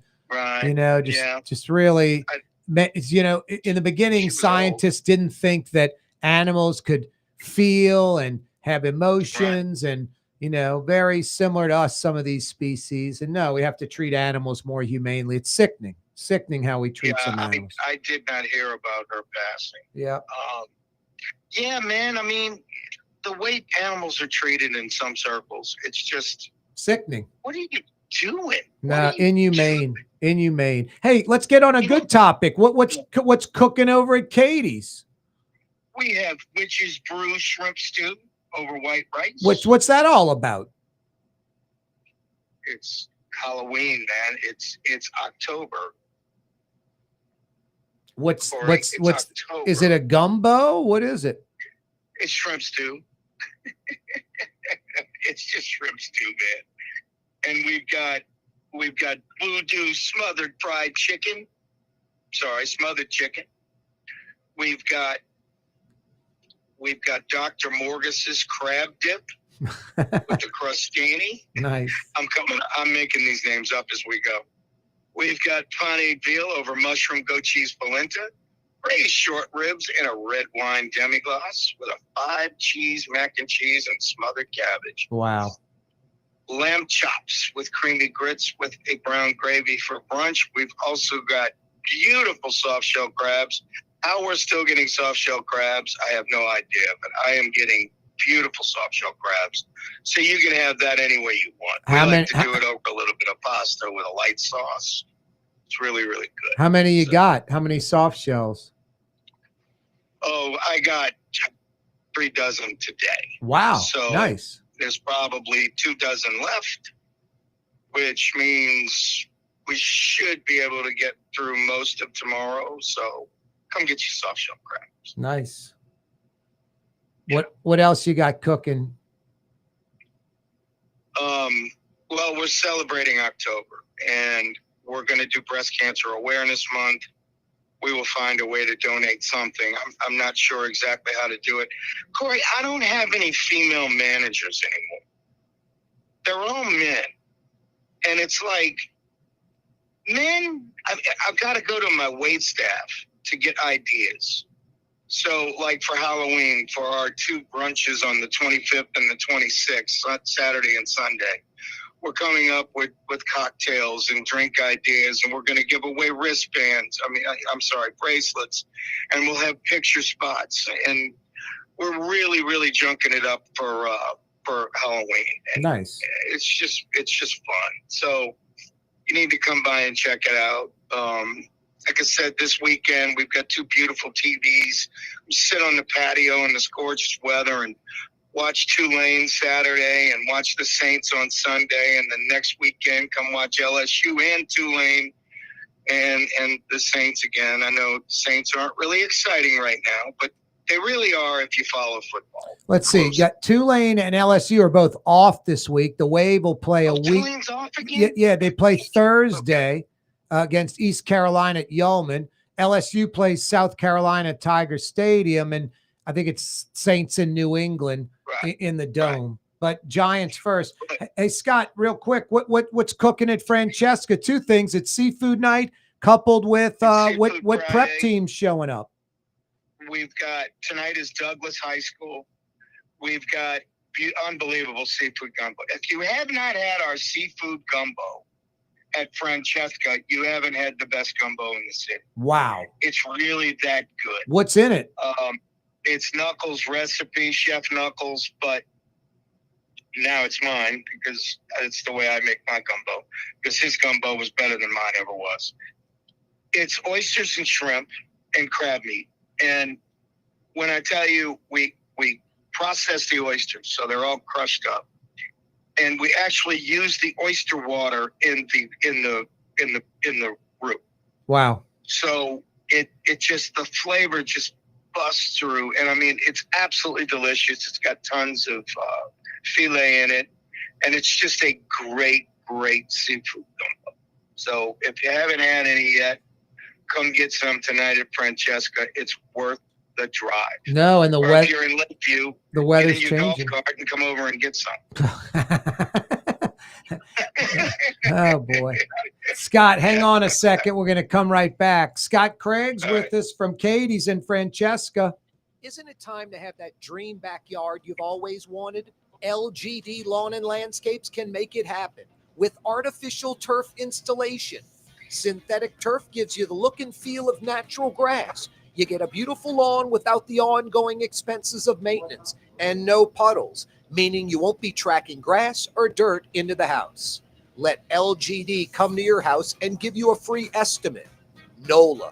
just really in the beginning scientists didn't think that animals could feel and have emotions and very similar to us, some of these species. And no, we have to treat animals more humanely. It's sickening how we treat some animals. I did not hear about her passing. Yeah. Yeah, man. I mean, the way animals are treated in some circles, it's just sickening. What are you doing? No, inhumane. Hey, let's get on a good topic. What's cooking over at Katie's? We have Witch's Brew shrimp stew over white rice. What's that all about? It's Halloween, man. It's October. What's October. is it a gumbo? What is it? It's shrimp stew. It's just shrimp stew, man. And we've got voodoo smothered fried chicken. Sorry, smothered chicken. We've got Dr. Morgis's crab dip with the crostini. Nice. I'm making these names up as we go. We've got paneed veal over mushroom goat cheese polenta, braised short ribs in a red wine demi-glace with a 5-cheese mac and cheese and smothered cabbage. Wow. Lamb chops with creamy grits with a brown gravy for brunch. We've also got beautiful soft shell crabs. How we're still getting soft shell crabs, I have no idea, but I am getting beautiful soft shell crabs. So you can have that any way you want. We like to do it over a little bit of pasta with a light sauce. It's really, really good. How many you got? How many soft shells? Oh, I got 3 dozen today. Wow. So nice. There's probably 2 dozen left, which means we should be able to get through most of tomorrow. So come get your soft shell crabs. Nice. What else you got cooking? Well, we're celebrating October, and we're going to do Breast Cancer Awareness Month. We will find a way to donate something. I'm not sure exactly how to do it. Corey, I don't have any female managers anymore. They're all men. And it's like, men, I've got to go to my wait staff to get ideas. So, like for Halloween, for our 2 brunches on the 25th and the 26th, Saturday and Sunday, we're coming up with cocktails and drink ideas, and we're going to give away wristbands. I'm sorry, bracelets, and we'll have picture spots. And we're really, really junking it up for Halloween. And nice. It's just fun. So you need to come by and check it out. Like I said, this weekend we've got 2 beautiful TVs. We sit on the patio in this gorgeous weather and watch Tulane Saturday and watch the Saints on Sunday, and the next weekend come watch LSU and Tulane and the Saints again. I know the Saints aren't really exciting right now, but they really are if you follow football. Let's see. You got Tulane and LSU are both off this week. The Wave will play a week. Tulane's off again? Yeah, they play Thursday against East Carolina at Yeoman. LSU plays South Carolina at Tiger Stadium, and I think it's Saints in New England in the Dome. But Giants first. Hey, Scott, real quick, what's cooking at Francesca? 2 things. It's seafood night coupled with what prep team's showing up? We've got, tonight is Douglas High School. We've got unbelievable seafood gumbo. If you have not had our seafood gumbo at Francesca, you haven't had the best gumbo in the city. Wow. It's really that good. What's in it? It's Knuckles' recipe, Chef Knuckles, but now it's mine because it's the way I make my gumbo, because his gumbo was better than mine ever was. It's oysters and shrimp and crab meat. And when I tell you, we process the oysters, so they're all crushed up, and we actually use the oyster water in the roux. Wow. So it just, the flavor just busts through, and I mean, it's absolutely delicious. It's got tons of filet in it, and it's just a great seafood gumbo. So if you haven't had any yet, come get some tonight at Francesca. It's worth the drive. No, and the weather. If you're in Lakeview, the weather's get in your changing. golf cart and come over and get some. Oh boy, Scott, hang on a second. We're going to come right back. Scott Craig's with us from Katie's in Francesca. Isn't it time to have that dream backyard you've always wanted? LGD Lawn and Landscapes can make it happen with artificial turf installation. Synthetic turf gives you the look and feel of natural grass. You get a beautiful lawn without the ongoing expenses of maintenance and no puddles, meaning you won't be tracking grass or dirt into the house. Let LGD come to your house and give you a free estimate. NOLALGD.com.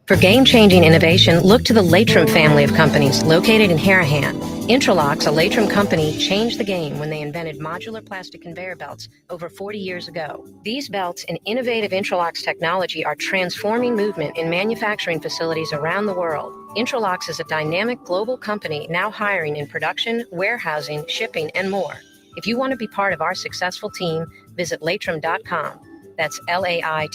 For game-changing innovation, look to the Latrim family of companies located in Harahan. Intralocks, a Latrim company, changed the game when they invented modular plastic conveyor belts over 40 years ago. These belts and innovative Intralocks technology are transforming movement in manufacturing facilities around the world. Intralocks is a dynamic global company now hiring in production, warehousing, shipping, and more. If you want to be part of our successful team, visit Latrim.com. That's LAITRAM.com.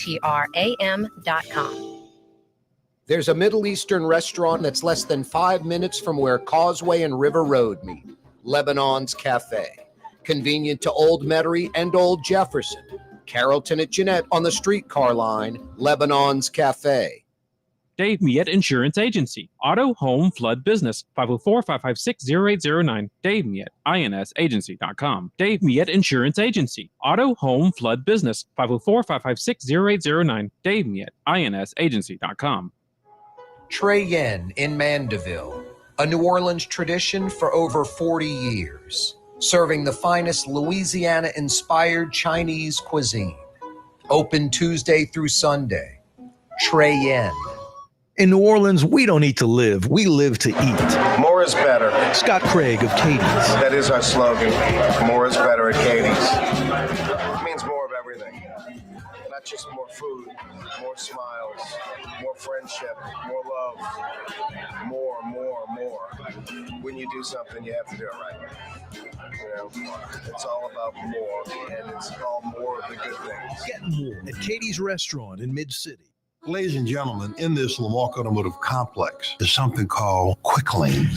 There's a Middle Eastern restaurant that's less than 5 minutes from where Causeway and River Road meet, Lebanon's Cafe. Convenient to Old Metairie and Old Jefferson. Carrollton at Jeanette on the streetcar line, Lebanon's Cafe. Dave Miette Insurance Agency. Auto, home, flood, business. 504-556-0809. Dave Miette, INSagency.com. Dave Miette Insurance Agency. Auto, home, flood, business. 504-556-0809. Dave Miette, INSagency.com. Trey Yen in Mandeville, a New Orleans tradition for over 40 years, serving the finest Louisiana-inspired Chinese cuisine. Open Tuesday through Sunday. Trey Yen. In New Orleans, we don't eat to live, we live to eat. More is better. Scott Craig of Katie's. That is our slogan. More is better at Katie's. It means more of everything. Not just more food, more smiles, more friendship, more love, more. When you do something, you have to do it right. You know, it's all about more, and it's all more of the good things. Get more at Katie's Restaurant in Mid-City. Ladies and gentlemen, in this Lamarck Automotive Complex is something called Quick Lane.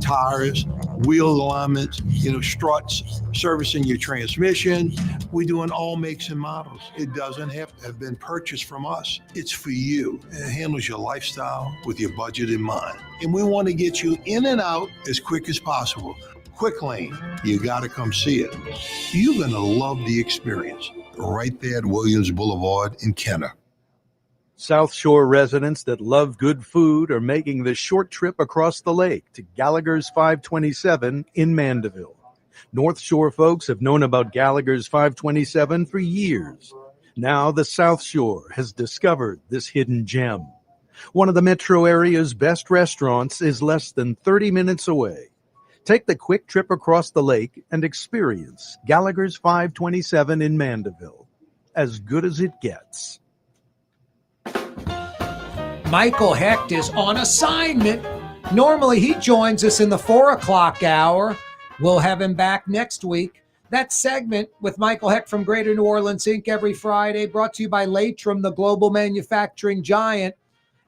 Tires, wheel alignments, struts, servicing your transmission. We do in all makes and models. It doesn't have to have been purchased from us. It's for you. It handles your lifestyle with your budget in mind. And we want to get you in and out as quick as possible. Quick Lane, you got to come see it. You're going to love the experience. Right there at Williams Boulevard in Kenner. South Shore residents that love good food are making the short trip across the lake to Gallagher's 527 in Mandeville. North Shore folks have known about Gallagher's 527 for years. Now the South Shore has discovered this hidden gem. One of the metro area's best restaurants is less than 30 minutes away. Take the quick trip across the lake and experience Gallagher's 527 in Mandeville. As good as it gets. Michael Hecht is on assignment. Normally he joins us in the 4 o'clock hour. We'll have him back next week. That segment with Michael Hecht from Greater New Orleans Inc. every Friday, brought to you by Latrim, the global manufacturing giant.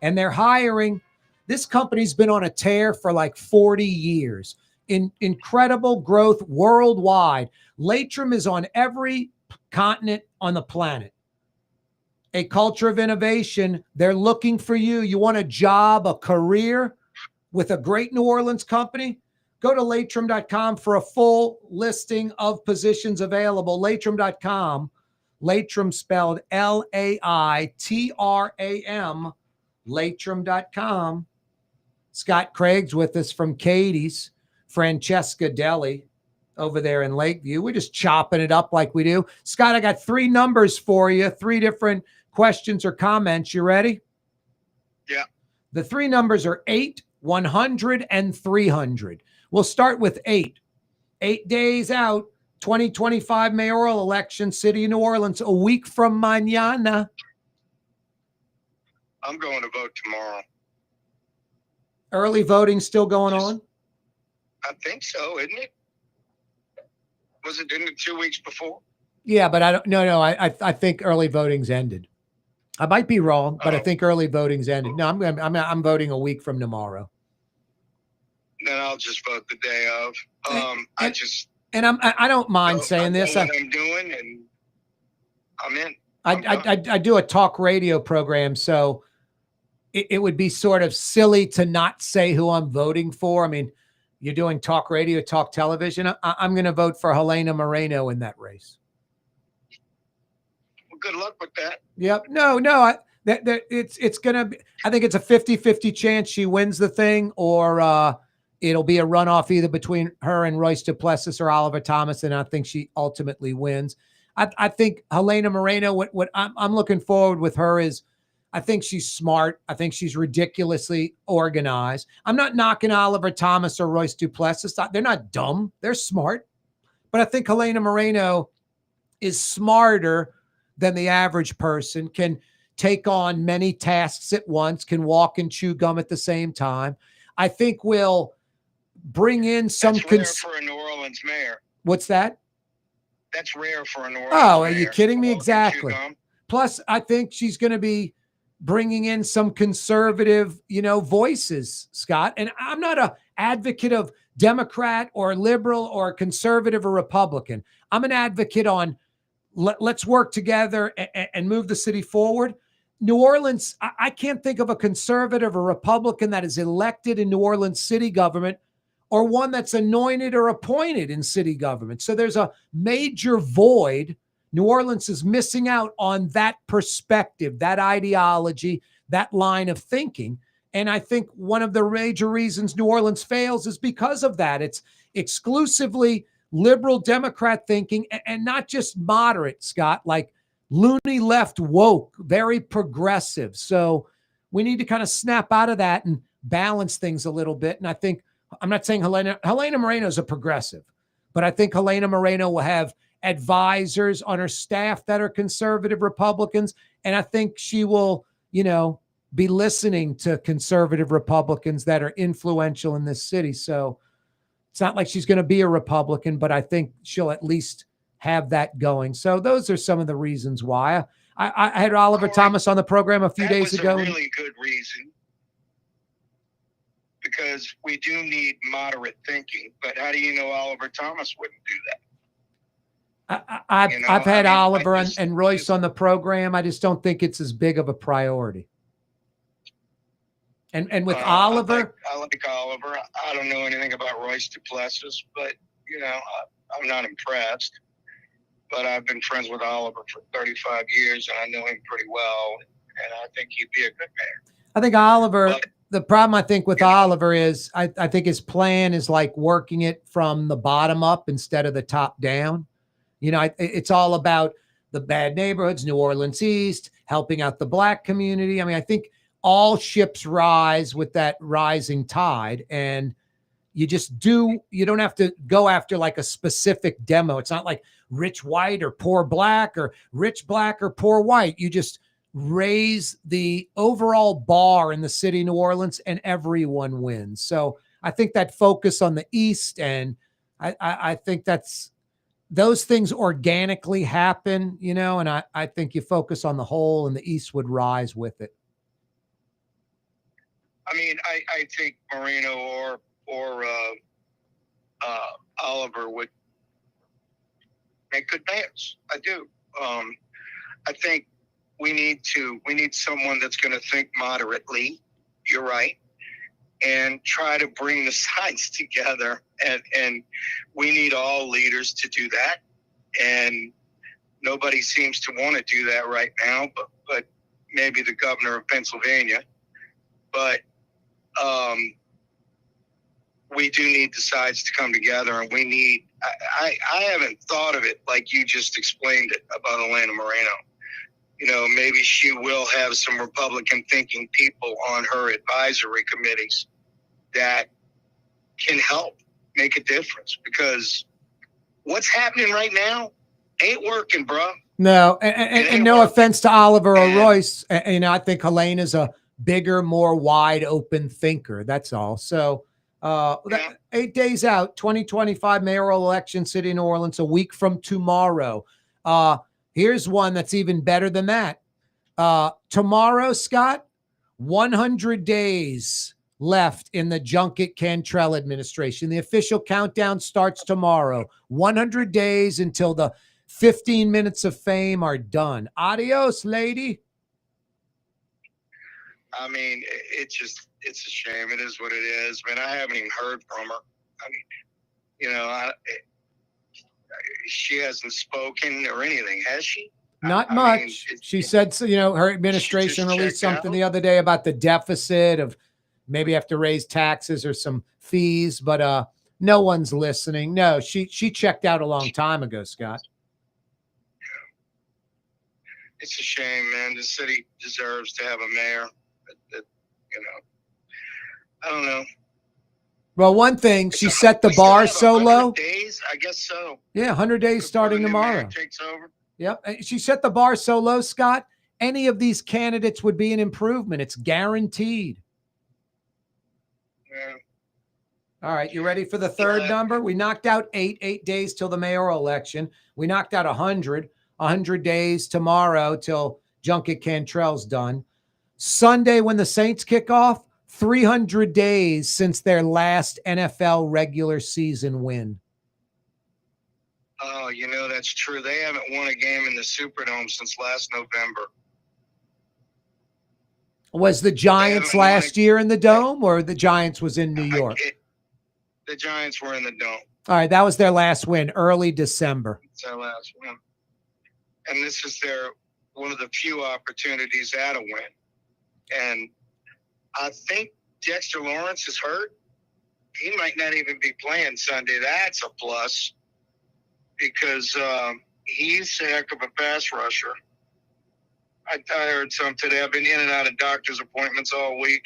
And they're hiring. This company's been on a tear for like 40 years. Incredible growth worldwide. Latrim is on every continent on the planet. A culture of innovation. They're looking for you. You want a job, a career with a great New Orleans company? Go to Latrim.com for a full listing of positions available. Latrim.com. Latrim spelled L-A-I-T-R-A-M. Latrim.com. Scott Craig's with us from Katie's. Francesca Deli over there in Lakeview. We're just chopping it up like we do. Scott, I got 3 numbers for you, 3 different questions or comments. You ready? Yeah. The 3 numbers are 8, 100, and 300. We'll start with 8. 8 days out, 2025 mayoral election, City of New Orleans, a week from mañana. I'm going to vote tomorrow. Early voting still going on? I think so, isn't it? Didn't it 2 weeks before? Yeah, but I don't. No. I think early voting's ended. I might be wrong, but I think early voting's ended. No, I'm voting a week from tomorrow. Then I'll just vote the day of. I don't mind saying this. I know what I'm doing, and I'm in. I do a talk radio program, so it would be sort of silly to not say who I'm voting for. I mean, you're doing talk radio, talk television. I'm going to vote for Helena Moreno in that race. Well, good luck with that. Yep. No. It's going to be, I think it's a 50-50 chance she wins the thing, or it'll be a runoff either between her and Royce Duplessis or Oliver Thomas, and I think she ultimately wins. I think Helena Moreno, what I'm looking forward with her is I think she's smart. I think she's ridiculously organized. I'm not knocking Oliver Thomas or Royce Duplessis. They're not dumb. They're smart. But I think Helena Moreno is smarter than the average person, can take on many tasks at once, can walk and chew gum at the same time. I think will bring in some... That's rare for a New Orleans mayor. What's that? That's rare for a New Orleans Oh, are mayor. you kidding me? Walk and chew Exactly. gum. Plus, I think she's going to be bringing in some conservative, voices, Scott. And I'm not an advocate of Democrat or liberal or conservative or Republican. I'm an advocate on let's work together and move the city forward. New Orleans, I can't think of a conservative or Republican that is elected in New Orleans city government or one that's anointed or appointed in city government. So there's a major void. New Orleans is missing out on that perspective, that ideology, that line of thinking. And I think one of the major reasons New Orleans fails is because of that. It's exclusively liberal Democrat thinking and not just moderate, Scott, like loony left woke, very progressive. So we need to kind of snap out of that and balance things a little bit. And I think, I'm not saying Helena Moreno is a progressive, but I think Helena Moreno will have advisors on her staff that are conservative Republicans. And I think she will, be listening to conservative Republicans that are influential in this city. So it's not like she's going to be a Republican, but I think she'll at least have that going. So those are some of the reasons why. I had Oliver Thomas on the program a few days ago. That's a really good reason, because we do need moderate thinking. But how do you know Oliver Thomas wouldn't do that? I've had Oliver and Royce on the program. I just don't think it's as big of a priority. And with Oliver, I like Oliver. I don't know anything about Royce Duplessis, but I'm not impressed. But I've been friends with Oliver for 35 years, and I know him pretty well, and I think he'd be a good mayor. I think Oliver. The problem I think with Oliver is I think his plan is like working it from the bottom up instead of the top down. It's all about the bad neighborhoods, New Orleans East, helping out the Black community. I mean, I think all ships rise with that rising tide, and you don't have to go after like a specific demo. It's not like rich white or poor Black or rich Black or poor white. You just raise the overall bar in the city of New Orleans and everyone wins. So I think that focus on the East, and I think those things organically happen, and I think you focus on the whole and the East would rise with it. I mean, I think Moreno or Oliver would make good mayors. I do. I think we need someone that's going to think moderately. You're right, and try to bring the sides together. And we need all leaders to do that. And nobody seems to want to do that right now, but maybe the governor of Pennsylvania. But we do need the sides to come together, and we need. I haven't thought of it like you just explained it about Helena Moreno. Maybe she will have some Republican thinking people on her advisory committees that can help make a difference, because what's happening right now ain't working, bro. No, and no offense to Oliver or Royce. I think Helena's a bigger, more wide open thinker. That's all. So 8 days out, 2025 mayoral election, city of New Orleans, a week from tomorrow. Here's one that's even better than that. Tomorrow, Scott, 100 days left in the Junket-Cantrell administration. The official countdown starts tomorrow. 100 days until the 15 minutes of fame are done. Adios, lady. I mean, it's a shame. It is what it is, man. I haven't even heard from her. I mean, she hasn't spoken or anything, has she? Not much. She said, her administration released something the other day about the deficit of maybe have to raise taxes or some fees, but no one's listening. No, she checked out a long time ago, Scott. It's a shame, man. The city deserves to have a mayor that I don't know. Well, one thing, she set the bar so low. Days, I guess so. Yeah, 100 days starting tomorrow. Takes over. Yep. She set the bar so low, Scott. Any of these candidates would be an improvement. It's guaranteed. Yeah. All right, you ready for the third number? We knocked out 8 days till the mayoral election. We knocked out 100 days tomorrow till Junket Cantrell's done. Sunday, when the Saints kick off, 300 days since their last NFL regular season win. Oh, that's true. They haven't won a game in the SuperDome since last November. Was the Giants last year in the Dome, or the Giants was in New York? The Giants were in the Dome. All right, that was their last win, early December. It's their last win. And this is one of the few opportunities at a win. And I think Dexter Lawrence is hurt. He might not even be playing Sunday. That's a plus because he's a heck of a pass rusher. I heard some today. I've been in and out of doctor's appointments all week.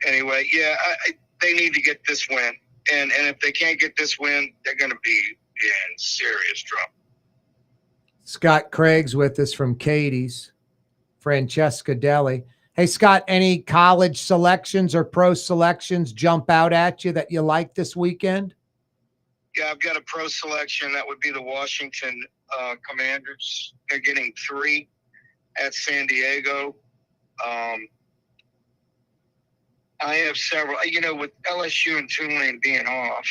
Anyway, yeah, they need to get this win. And if they can't get this win, they're going to be in serious trouble. Scott Craig's with us from Katie's. Francesca Deli. Hey, Scott, any college selections or pro selections jump out at you that you like this weekend? Yeah, I've got a pro selection. That would be the Washington Commanders. They're getting 3 at San Diego. I have several, with LSU and Tulane being off,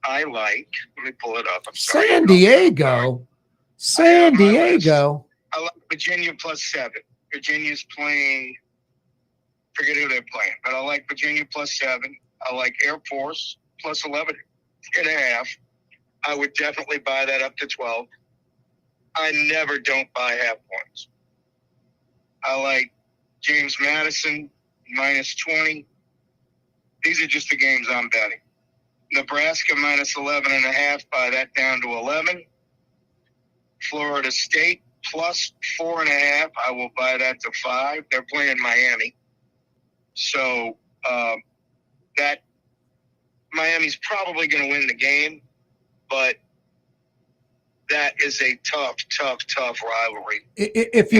I like, let me pull it up. I'm sorry. San Diego? San Diego? I like Virginia +7. Virginia's playing, forget who they're playing, but I like Virginia +7. I like Air Force +11.5. I would definitely buy that up to 12. I never don't buy half points. I like James Madison -20. These are just the games I'm betting. Nebraska -11.5. Buy that down to 11. Florida State +4.5. I will buy that to 5. They're playing Miami. So that Miami's probably going to win the game, but that is a tough rivalry. If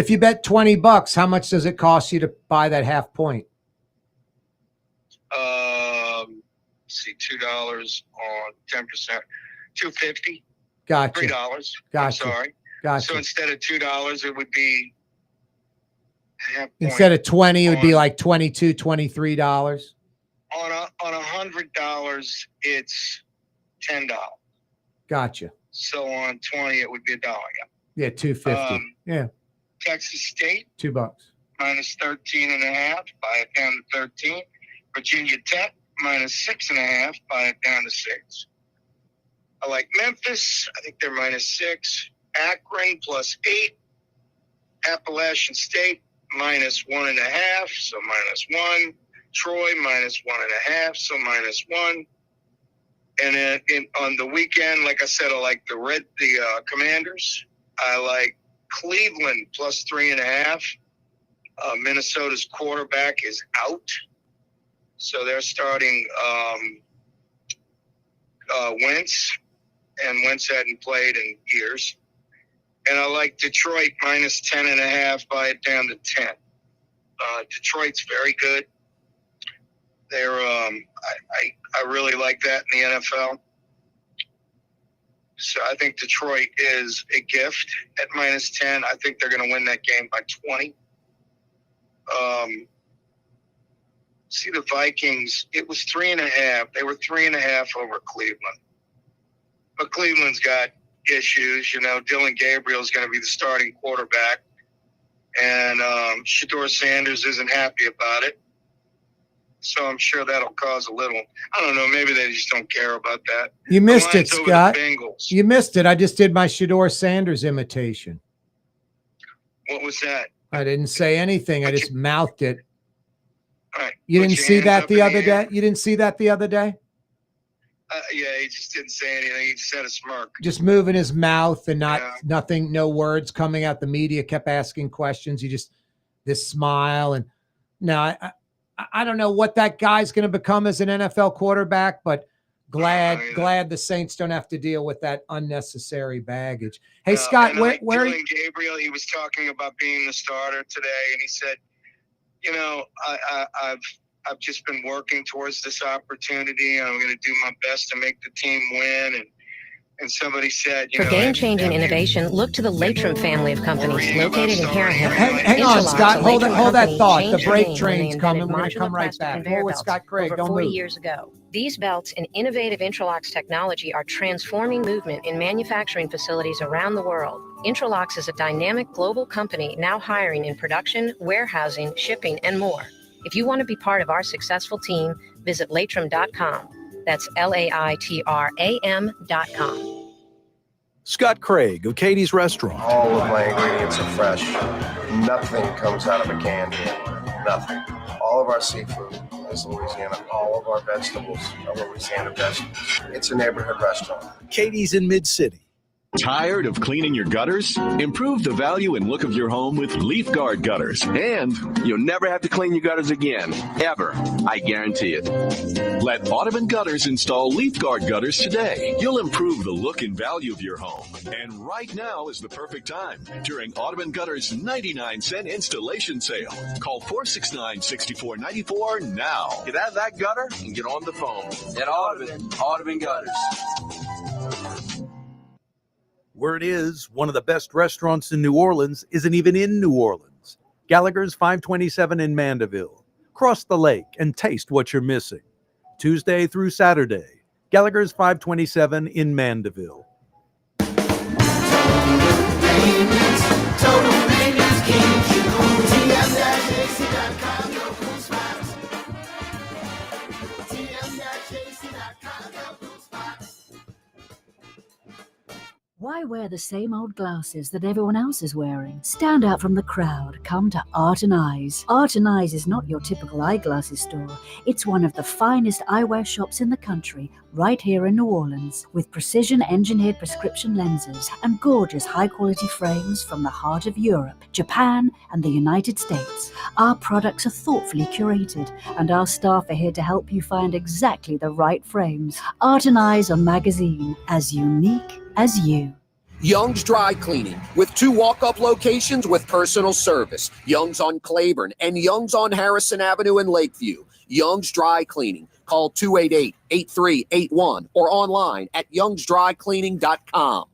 you bet $20, how much does it cost you to buy that half point? See, $2 on 10%, $2.50. Gotcha. $3. Gotcha. I'm sorry. Gotcha. So instead of $2, it would be half point. Instead of 20, it would be like $22, $23. On $100, it's $10. Gotcha. So on 20, it would be $1. Yeah, $2.50. Yeah, Texas State $2. -13.5. Buy it down to 13. Virginia Tech -6.5. Buy it down to 6. I like Memphis. I think they're -6. Akron +8. Appalachian State -1.5. So -1. Troy -1.5. So -1. And then on the weekend, like I said, I like the Commanders. I like Cleveland +3.5. Minnesota's quarterback is out, so they're starting Wentz, and Wentz hadn't played in years. And I like Detroit -10.5. Buy it down to 10. Detroit's very good. They're I really like that in the NFL. So I think Detroit is a gift at -10. I think they're going to win that game by 20. See the Vikings, it was 3.5. They were 3.5 over Cleveland. But Cleveland's got issues. Dylan Gabriel's going to be the starting quarterback. And Shedeur Sanders isn't happy about it. So I'm sure that'll cause a little, I don't know, maybe they just don't care about that. You missed it, The Lions over Scott. the Bengals. You missed it. I just did my Shedeur Sanders imitation. What was that? I didn't say anything. I just mouthed it. All right. You Put didn't your see hands that up the in other air. day? You didn't see that the other day? Yeah, he just didn't say anything. He just had a smirk. Just moving his mouth and nothing, no words coming out. The media kept asking questions. You just this smile and no, I don't know what that guy's going to become as an NFL quarterback, but glad the Saints don't have to deal with that unnecessary baggage. Hey Scott, where Dylan Gabriel? He was talking about being the starter today, and he said, "You know, I've just been working towards this opportunity, and I'm going to do my best to make the team win." And somebody said, For game-changing innovation, look to the Latrim family of companies located in Hare Hill. Hang on, Interlock's Scott. a Hold Latrim that company thought. The changed break name when train's they coming. invented We're going to come modular right plastic back. conveyor More with belts Scott Craig. over Don't 40 move. years ago. These belts and innovative Interlocks technology are transforming movement in manufacturing facilities around the world. Interlocks is a dynamic global company now hiring in production, warehousing, shipping, and more. If you want to be part of our successful team, visit latrim.com. That's LAITRAM.com. Scott Craig of Katie's Restaurant. All of my ingredients are fresh. Nothing comes out of a can here. Nothing. All of our seafood is Louisiana. All of our vegetables are Louisiana vegetables. It's a neighborhood restaurant. Katie's in Mid-City. Tired of cleaning your gutters? Improve the value and look of your home with Leaf Guard gutters. And you'll never have to clean your gutters again. Ever. I guarantee it. Let Audubon Gutters install Leaf Guard gutters today. You'll improve the look and value of your home. And right now is the perfect time during Audubon Gutters' 99-cent installation sale. Call 469-6494 now. Get out of that gutter and get on the phone. At Audubon Gutters. Word is, one of the best restaurants in New Orleans isn't even in New Orleans. Gallagher's 527 in Mandeville. Cross the lake and taste what you're missing. Tuesday through Saturday. Gallagher's 527 in Mandeville. Total maintenance kings, you know, TM-AC.com, no cool spots. TM-AC.com, no cool spots. Why wear the same old glasses that everyone else is wearing? Stand out from the crowd. Come to Art and Eyes. Art and Eyes is not your typical eyeglasses store. It's one of the finest eyewear shops in the country, right here in New Orleans, with precision-engineered prescription lenses and gorgeous high-quality frames from the heart of Europe, Japan, and the United States. Our products are thoughtfully curated, and our staff are here to help you find exactly the right frames. Art and Eyes on Magazine, as unique as you. Young's Dry Cleaning, with 2 walk-up locations with personal service. Young's on Claiborne and Young's on Harrison Avenue in Lakeview. Young's Dry Cleaning. Call 288-8381 or online at youngsdrycleaning.com.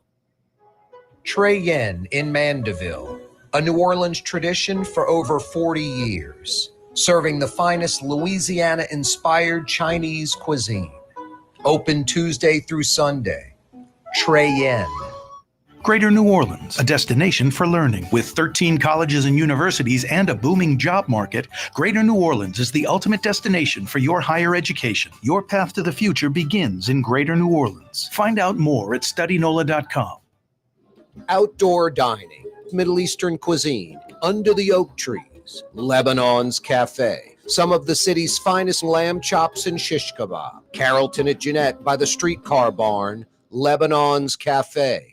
Trey Yen in Mandeville, a New Orleans tradition for over 40 years, serving the finest Louisiana-inspired Chinese cuisine. Open Tuesday through Sunday. Trey Yen. Greater New Orleans, a destination for learning. With 13 colleges and universities and a booming job market, Greater New Orleans is the ultimate destination for your higher education. Your path to the future begins in Greater New Orleans. Find out more at studynola.com. Outdoor dining, Middle Eastern cuisine, under the oak trees, Lebanon's Cafe. Some of the city's finest lamb chops and shish kebab. Carrollton at Jeanette by the streetcar barn, Lebanon's Cafe.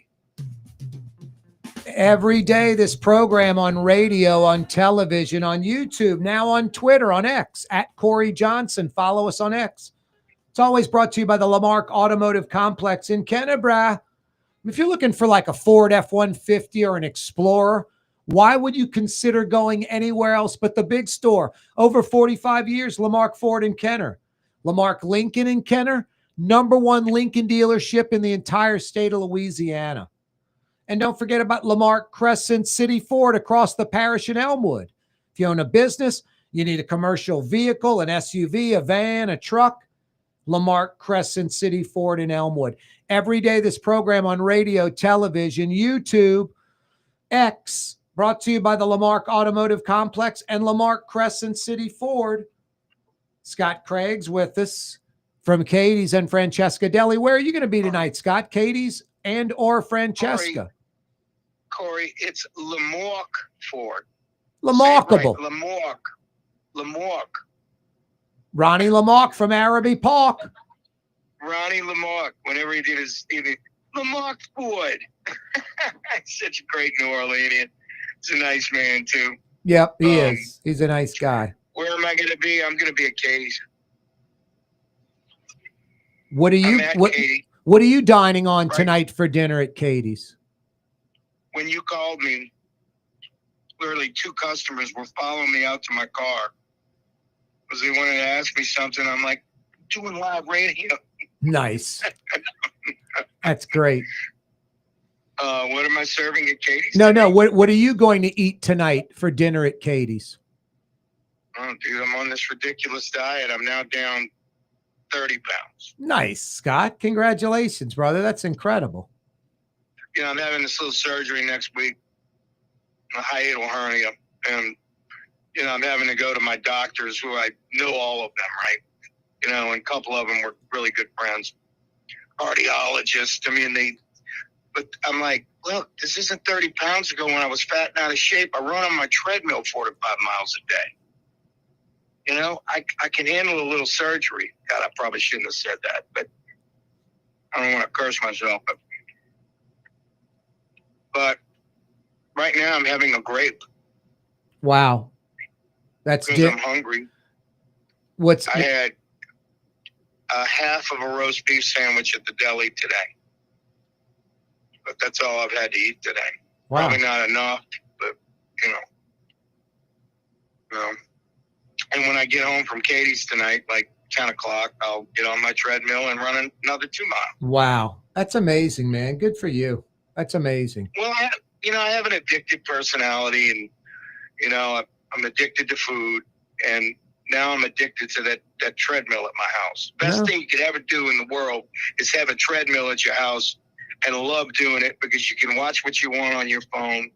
Every day, this program on radio, on television, on YouTube, now on Twitter, on X, at Corey Johnson. Follow us on X. It's always brought to you by the Lamarck Automotive Complex in Kennebra. If you're looking for like a Ford F-150 or an Explorer, why would you consider going anywhere else but the big store? Over 45 years, Lamarck Ford in Kenner. Lamarck Lincoln in Kenner, #1 Lincoln dealership in the entire state of Louisiana. And don't forget about Lamarck Crescent City Ford across the parish in Elmwood. If you own a business, you need a commercial vehicle, an SUV, a van, a truck, Lamarck Crescent City Ford in Elmwood. Every day, this program on radio, television, YouTube, X, brought to you by the Lamarck Automotive Complex and Lamarck Crescent City Ford. Scott Craig's with us from Katie's and Francesca Deli. Where are you going to be tonight, Scott? Katie's and or Francesca? Corey, it's Lamarck Ford. Lamarckable. Right. Lamarck. Ronnie Lamarck from Araby Park. Ronnie Lamarck, whenever he did his Lamarck Ford. Such a great New Orleanian. He's a nice man, too. Yep, he is. He's a nice guy. Where am I going to be? I'm going to be at Katie's. What are you dining on tonight for dinner at Katie's? When you called me, literally 2 customers were following me out to my car because they wanted to ask me something. I'm like, doing live radio. Nice. That's great. What am I serving at Katie's? No. What are you going to eat tonight for dinner at Katie's? Oh, dude, I'm on this ridiculous diet. I'm now down 30 pounds. Nice, Scott. Congratulations, brother. That's incredible. You know, I'm having this little surgery next week, a hiatal hernia. And, you know, I'm having to go to my doctors who I know all of them, right? You know, and a couple of them were really good friends. Cardiologists. I mean, but I'm like, look, this isn't 30 pounds ago when I was fat and out of shape. I run on my treadmill 4 to 5 miles a day. You know, I can handle a little surgery. God, I probably shouldn't have said that, but I don't want to curse myself. But right now I'm having a grape. Wow. That's because I'm hungry. I had a half of a roast beef sandwich at the deli today. But that's all I've had to eat today. Wow. Probably not enough, but, you know. And when I get home from Katie's tonight, like 10 o'clock, I'll get on my treadmill and run another 2 miles. Wow. That's amazing, man. Good for you. That's amazing. Well, I have an addicted personality, and, you know, I'm addicted to food, and now I'm addicted to that treadmill at my house. Best thing you could ever do in the world is have a treadmill at your house and love doing it because you can watch what you want on your phone,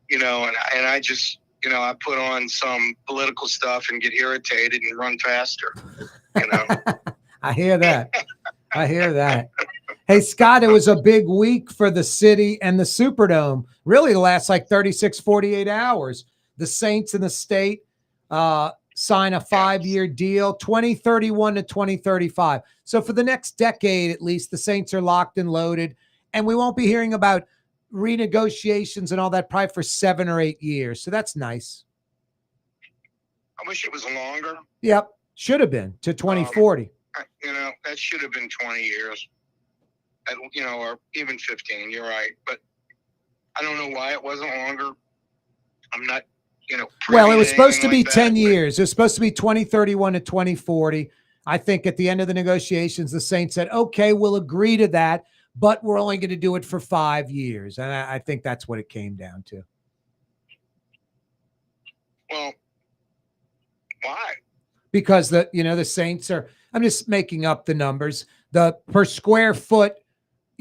you know, and I just, you know, I put on some political stuff and get irritated and run faster, you know. I hear that. I hear that. Hey, Scott, it was a big week for the city and the Superdome. Really, the last like 36, 48 hours. The Saints and the state sign a 5-year deal, 2031 to 2035. So for the next decade, at least, the Saints are locked and loaded, and we won't be hearing about renegotiations and all that probably for 7 or 8 years. So that's nice. I wish it was longer. Yep. Should have been to 2040. You know, that should have been 20 years, you know, or even 15. You're right. But I don't know why it wasn't longer. I'm not, you know. Well, it was supposed to be 10 years. It was supposed to be 2031 to 2040. I think at the end of the negotiations, the Saints said, okay, we'll agree to that, but we're only going to do it for 5 years. And I think that's what it came down to. Well, why? Because the Saints are, I'm just making up the numbers, the per square foot,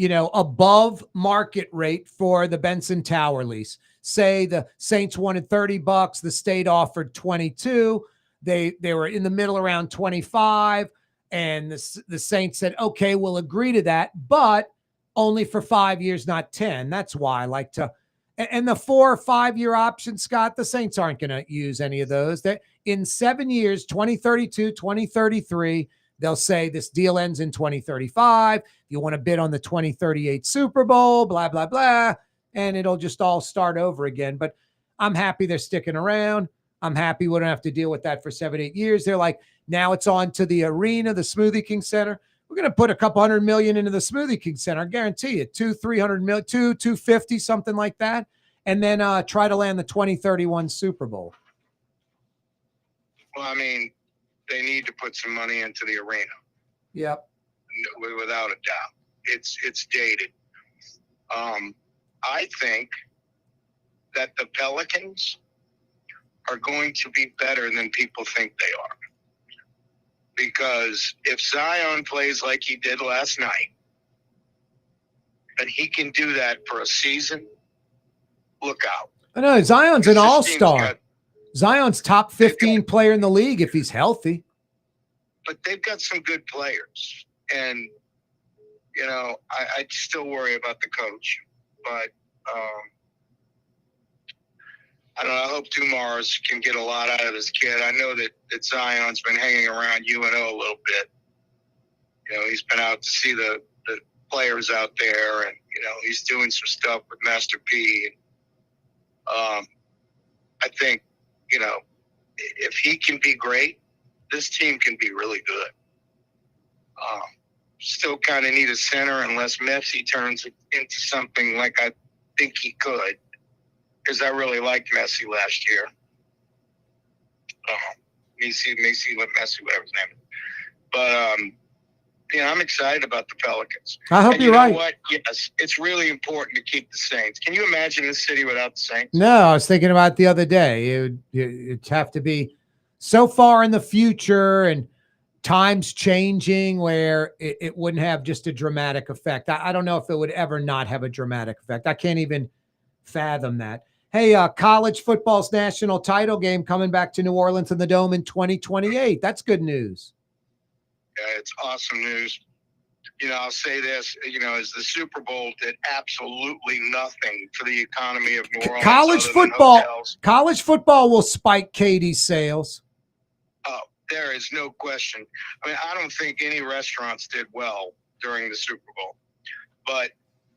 above market rate for the Benson Tower lease. Say the Saints wanted $30, the state offered 22. They were in the middle around 25, and the Saints said, okay, we'll agree to that, but only for 5 years, not 10. That's why I like to. And the 4 or 5 year option, Scott, the Saints aren't going to use any of those. That in 7 years, 2032, 2033, they'll say this deal ends in 2035. You want to bid on the 2038 Super Bowl, blah, blah, blah. And it'll just all start over again. But I'm happy they're sticking around. I'm happy we don't have to deal with that for 7, 8 years. They're like, now it's on to the arena, the Smoothie King Center. We're going to put a couple $100 million into the Smoothie King Center. I guarantee you, $200-300 million, $250, something like that. And then try to land the 2031 Super Bowl. Well, I mean, they need to put some money into the arena. Yep. Without a doubt. It's dated. I think that the Pelicans are going to be better than people think they are. Because if Zion plays like he did last night, and he can do that for a season, look out. I know Zion's an all-star. Zion's top 15 player in the league if he's healthy. but they've got some good players. And, you know, I still worry about the coach. But I don't know. I hope Dumars can get a lot out of this kid. I know that Zion's been hanging around UNO a little bit. You know, he's been out to see the players out there, and, you know, he's doing some stuff with Master P. I think, you know, if he can be great, this team can be really good. Still kind of need a center unless Messi turns it into something like I think he could, because I really liked Messi last year. Messi, whatever his name is. But, you know, I'm excited about the Pelicans. I hope and you're you know right. What? Yes, it's really important to keep the Saints. Can you imagine this city without the Saints? No, I was thinking about it the other day. It'd have to be so far in the future and times changing where it wouldn't have just a dramatic effect. I don't know if it would ever not have a dramatic effect. I can't even fathom that. Hey, college football's national title game coming back to New Orleans and the Dome in 2028. That's good news. Yeah, it's awesome news. You know, I'll say this, you know, as the Super Bowl did absolutely nothing for the economy of New Orleans. College football will spike Katie's sales. Oh, there is no question. I mean, I don't think any restaurants did well during the Super Bowl, but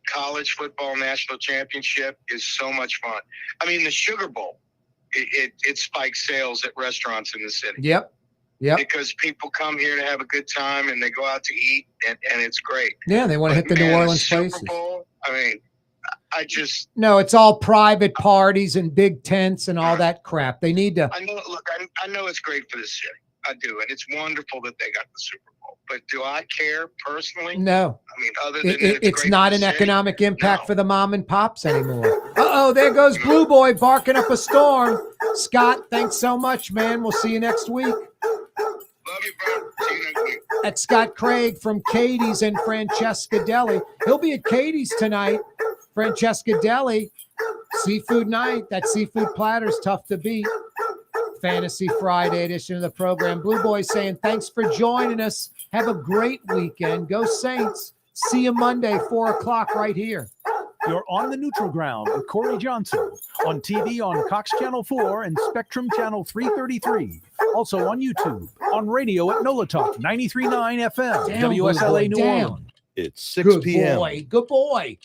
college football national championship is so much fun. I mean, the Sugar Bowl, it spikes sales at restaurants in the city. Yep. Yep. Because people come here to have a good time and they go out to eat, and it's great. Yeah, they want to hit the New Orleans Super places. Bowl, I mean, I just No, it's all private parties and big tents and all that crap. They need to. I know. Look, I know it's great for the city. I do, and it's wonderful that they got the Super Bowl. But do I care personally? No. I mean, other than It's great not for an the city. economic impact for the mom and pops anymore. There goes Blue Boy barking up a storm. Scott, thanks so much, man. We'll see you next week. Love you, bro. See you next week. That's Scott Craig from Katie's and Francesca Deli. He'll be at Katie's tonight. Francesca Deli, seafood night. That seafood platter's tough to beat. Fantasy Friday edition of the program. Blue Boy saying thanks for joining us. Have a great weekend. Go Saints. See you Monday, 4 o'clock right here. You're on the neutral ground with Corey Johnson on TV on Cox Channel 4 and Spectrum Channel 333. Also on YouTube, on radio at NOLA Talk 93.9 FM, Down, WSLA Blue Boy, New down. Orleans. It's 6 Good p.m. boy. Good boy.